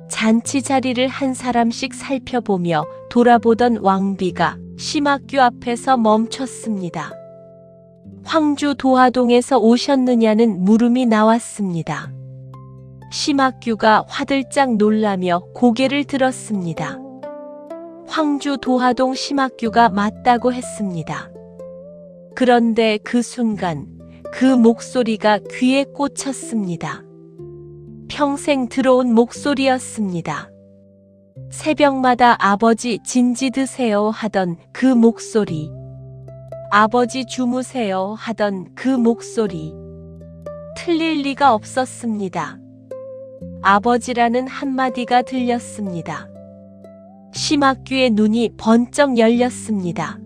Speaker 1: 잔치 자리를 한 사람씩 살펴보며 돌아보던 왕비가 심학규 앞에서 멈췄습니다. 황주 도화동에서 오셨느냐는 물음이 나왔습니다. 심학규가 화들짝 놀라며 고개를 들었습니다. 황주 도화동 심학규가 맞다고 했습니다. 그런데 그 순간 그 목소리가 귀에 꽂혔습니다. 평생 들어온 목소리였습니다. 새벽마다 아버지 진지 드세요 하던 그 목소리. 아버지 주무세요 하던 그 목소리. 틀릴 리가 없었습니다. 아버지라는 한마디가 들렸습니다. 심학규의 눈이 번쩍 열렸습니다.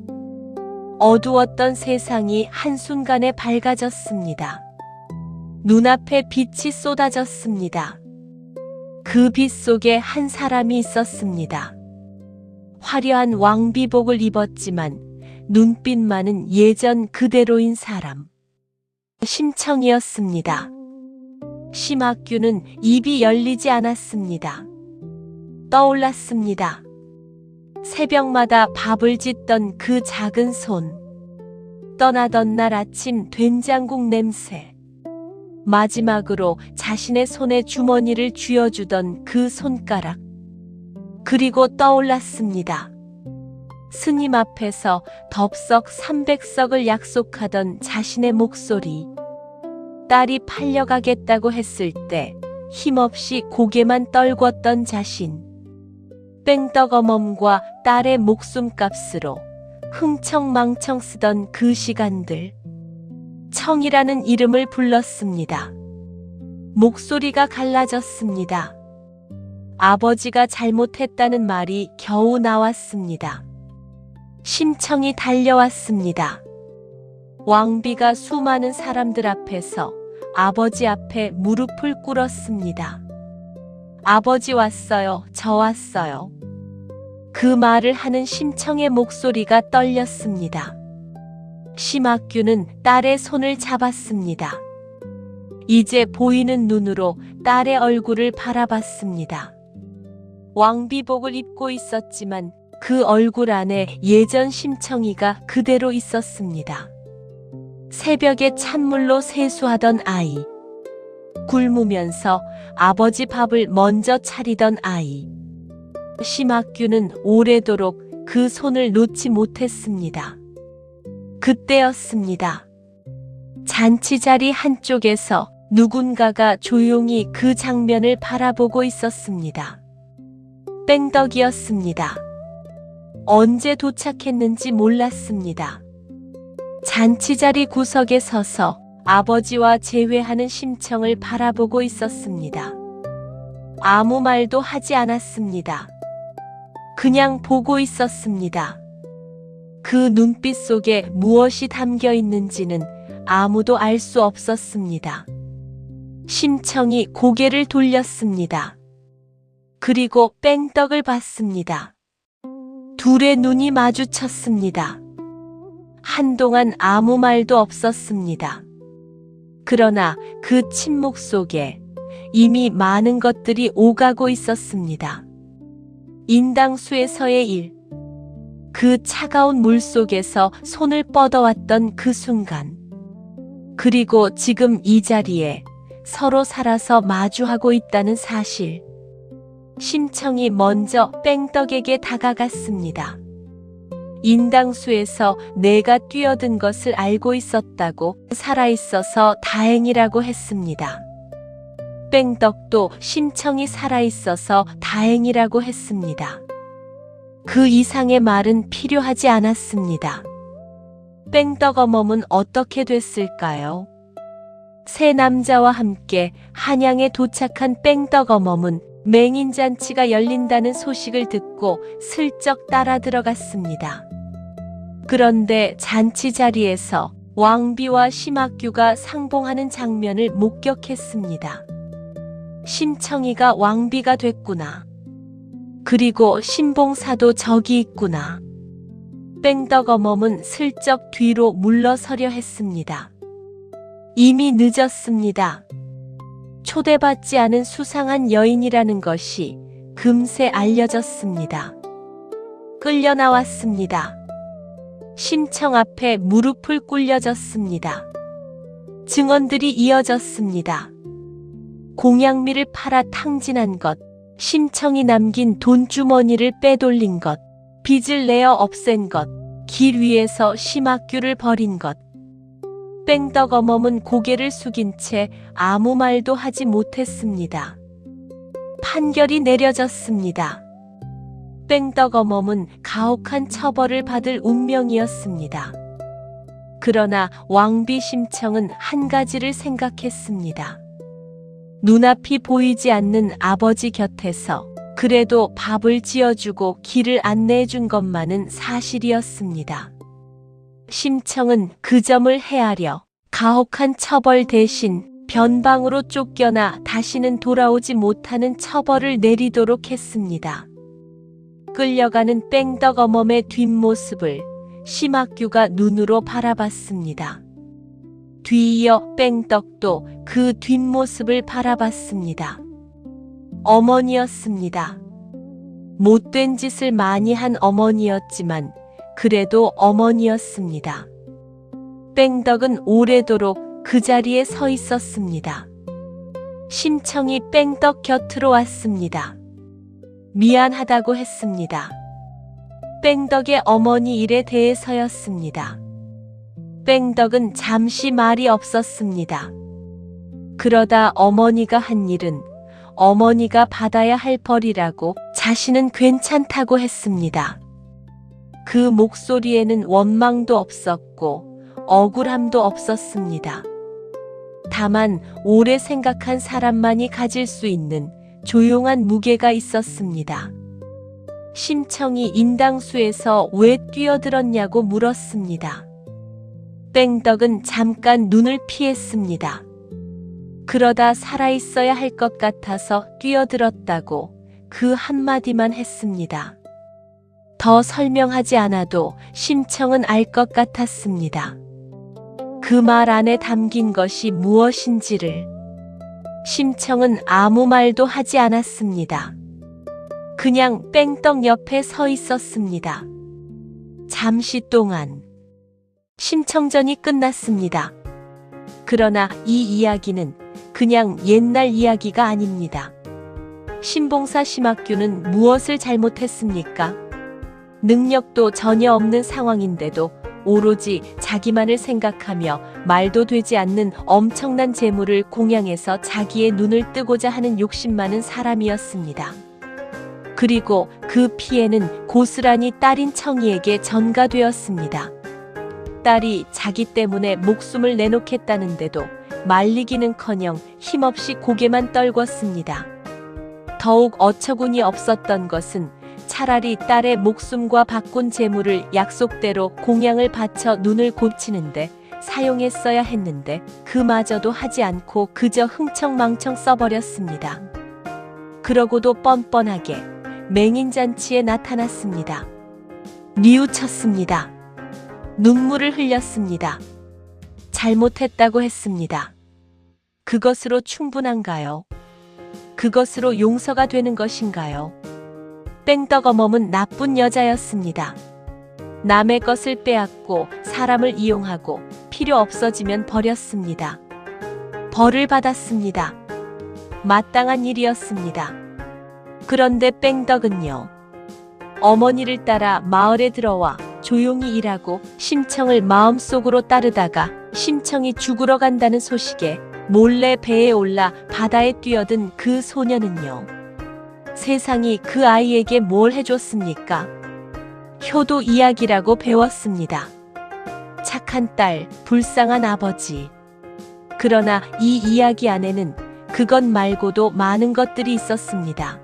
Speaker 1: 어두웠던 세상이 한순간에 밝아졌습니다. 눈앞에 빛이 쏟아졌습니다. 그 빛 속에 한 사람이 있었습니다. 화려한 왕비복을 입었지만 눈빛만은 예전 그대로인 사람. 심청이었습니다. 심학규는 입이 열리지 않았습니다. 떠올랐습니다. 새벽마다 밥을 짓던 그 작은 손. 떠나던 날 아침 된장국 냄새. 마지막으로 자신의 손에 주머니를 쥐어주던 그 손가락. 그리고 떠올랐습니다. 스님 앞에서 덥석 300석을 약속하던 자신의 목소리. 딸이 팔려가겠다고 했을 때 힘없이 고개만 떨궜던 자신. 뺑떡어멈과 딸의 목숨값으로 흥청망청 쓰던 그 시간들. 청이라는 이름을 불렀습니다. 목소리가 갈라졌습니다. 아버지가 잘못했다는 말이 겨우 나왔습니다. 심청이 달려왔습니다. 왕비가 수많은 사람들 앞에서 아버지 앞에 무릎을 꿇었습니다. 아버지 왔어요. 저 왔어요. 그 말을 하는 심청의 목소리가 떨렸습니다. 심학규는 딸의 손을 잡았습니다. 이제 보이는 눈으로 딸의 얼굴을 바라봤습니다. 왕비복을 입고 있었지만 그 얼굴 안에 예전 심청이가 그대로 있었습니다. 새벽에 찬물로 세수하던 아이. 굶으면서 아버지 밥을 먼저 차리던 아이. 심학규는 오래도록 그 손을 놓지 못했습니다. 그때였습니다. 잔치 자리 한쪽에서 누군가가 조용히 그 장면을 바라보고 있었습니다. 뺑덕이었습니다. 언제 도착했는지 몰랐습니다. 잔치 자리 구석에 서서 아버지와 재회하는 심청을 바라보고 있었습니다. 아무 말도 하지 않았습니다. 그냥 보고 있었습니다. 그 눈빛 속에 무엇이 담겨 있는지는 아무도 알 수 없었습니다. 심청이 고개를 돌렸습니다. 그리고 뺑떡을 봤습니다. 둘의 눈이 마주쳤습니다. 한동안 아무 말도 없었습니다. 그러나 그 침묵 속에 이미 많은 것들이 오가고 있었습니다. 인당수에서의 일. 그 차가운 물 속에서 손을 뻗어왔던 그 순간. 그리고 지금 이 자리에 서로 살아서 마주하고 있다는 사실. 심청이 먼저 뺑떡에게 다가갔습니다. 인당수에서 내가 뛰어든 것을 알고 있었다고 살아있어서 다행이라고 했습니다. 뺑덕도 심청이 살아있어서 다행이라고 했습니다. 그 이상의 말은 필요하지 않았습니다. 뺑덕 어멈은 어떻게 됐을까요? 세 남자와 함께 한양에 도착한 뺑덕 어멈은 맹인잔치가 열린다는 소식을 듣고 슬쩍 따라 들어갔습니다. 그런데 잔치 자리에서 왕비와 심학규가 상봉하는 장면을 목격했습니다. 심청이가 왕비가 됐구나. 그리고 신봉사도 저기 있구나. 뺑덕 어멈은 슬쩍 뒤로 물러서려 했습니다. 이미 늦었습니다. 초대받지 않은 수상한 여인이라는 것이 금세 알려졌습니다. 끌려 나왔습니다. 심청 앞에 무릎을 꿇려졌습니다. 증언들이 이어졌습니다. 공양미를 팔아 탕진한 것, 심청이 남긴 돈주머니를 빼돌린 것, 빚을 내어 없앤 것, 길 위에서 심학규를 버린 것. 뺑덕 어멈은 고개를 숙인 채 아무 말도 하지 못했습니다. 판결이 내려졌습니다. 뺑덕 어멈은 가혹한 처벌을 받을 운명이었습니다. 그러나 왕비 심청은 한 가지를 생각했습니다. 눈앞이 보이지 않는 아버지 곁에서 그래도 밥을 지어주고 길을 안내해준 것만은 사실이었습니다. 심청은 그 점을 헤아려 가혹한 처벌 대신 변방으로 쫓겨나 다시는 돌아오지 못하는 처벌을 내리도록 했습니다. 끌려가는 뺑덕 어멈의 뒷모습을 심학규가 눈으로 바라봤습니다. 뒤이어 뺑덕도 그 뒷모습을 바라봤습니다. 어머니였습니다. 못된 짓을 많이 한 어머니였지만 그래도 어머니였습니다. 뺑덕은 오래도록 그 자리에 서 있었습니다. 심청이 뺑덕 곁으로 왔습니다. 미안하다고 했습니다. 뺑덕의 어머니 일에 대해서였습니다. 뺑덕은 잠시 말이 없었습니다. 그러다 어머니가 한 일은 어머니가 받아야 할 벌이라고 자신은 괜찮다고 했습니다. 그 목소리에는 원망도 없었고 억울함도 없었습니다. 다만 오래 생각한 사람만이 가질 수 있는 조용한 무게가 있었습니다. 심청이 인당수에서 왜 뛰어들었냐고 물었습니다. 뺑덕은 잠깐 눈을 피했습니다. 그러다 살아있어야 할 것 같아서 뛰어들었다고 그 한마디만 했습니다. 더 설명하지 않아도 심청은 알 것 같았습니다. 그 말 안에 담긴 것이 무엇인지를. 심청은 아무 말도 하지 않았습니다. 그냥 뺑덕 옆에 서 있었습니다. 잠시 동안 심청전이 끝났습니다. 그러나 이 이야기는 그냥 옛날 이야기가 아닙니다. 신봉사 심학규는 무엇을 잘못했습니까? 능력도 전혀 없는 상황인데도 오로지 자기만을 생각하며 말도 되지 않는 엄청난 재물을 공양해서 자기의 눈을 뜨고자 하는 욕심 많은 사람이었습니다. 그리고 그 피해는 고스란히 딸인 청이에게 전가되었습니다. 딸이 자기 때문에 목숨을 내놓겠다는데도 말리기는커녕 힘없이 고개만 떨궜습니다. 더욱 어처구니 없었던 것은 차라리 딸의 목숨과 바꾼 재물을 약속대로 공양을 바쳐 눈을 고치는데 사용했어야 했는데 그마저도 하지 않고 그저 흥청망청 써버렸습니다. 그러고도 뻔뻔하게 맹인잔치에 나타났습니다. 뉘우쳤습니다. 눈물을 흘렸습니다. 잘못했다고 했습니다. 그것으로 충분한가요? 그것으로 용서가 되는 것인가요? 뺑덕 어멈은 나쁜 여자였습니다. 남의 것을 빼앗고 사람을 이용하고 필요 없어지면 버렸습니다. 벌을 받았습니다. 마땅한 일이었습니다. 그런데 뺑덕은요. 어머니를 따라 마을에 들어와 조용히 일하고 심청을 마음속으로 따르다가 심청이 죽으러 간다는 소식에 몰래 배에 올라 바다에 뛰어든 그 소녀는요. 세상이 그 아이에게 뭘 해줬습니까? 효도 이야기라고 배웠습니다. 착한 딸, 불쌍한 아버지. 그러나 이 이야기 안에는 그것 말고도 많은 것들이 있었습니다.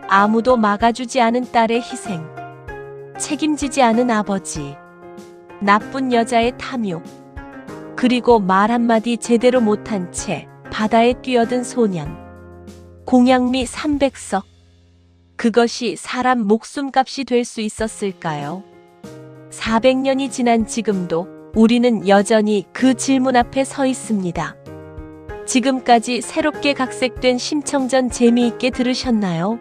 Speaker 1: 아무도 막아주지 않은 딸의 희생, 책임지지 않은 아버지, 나쁜 여자의 탐욕, 그리고 말 한마디 제대로 못한 채 바다에 뛰어든 소년. 공양미 300석. 그것이 사람 목숨값이 될 수 있었을까요? 400년이 지난 지금도 우리는 여전히 그 질문 앞에 서 있습니다. 지금까지 새롭게 각색된 심청전 재미있게 들으셨나요?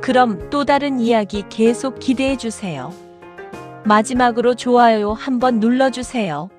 Speaker 1: 그럼 또 다른 이야기 계속 기대해 주세요. 마지막으로 좋아요 한번 눌러주세요.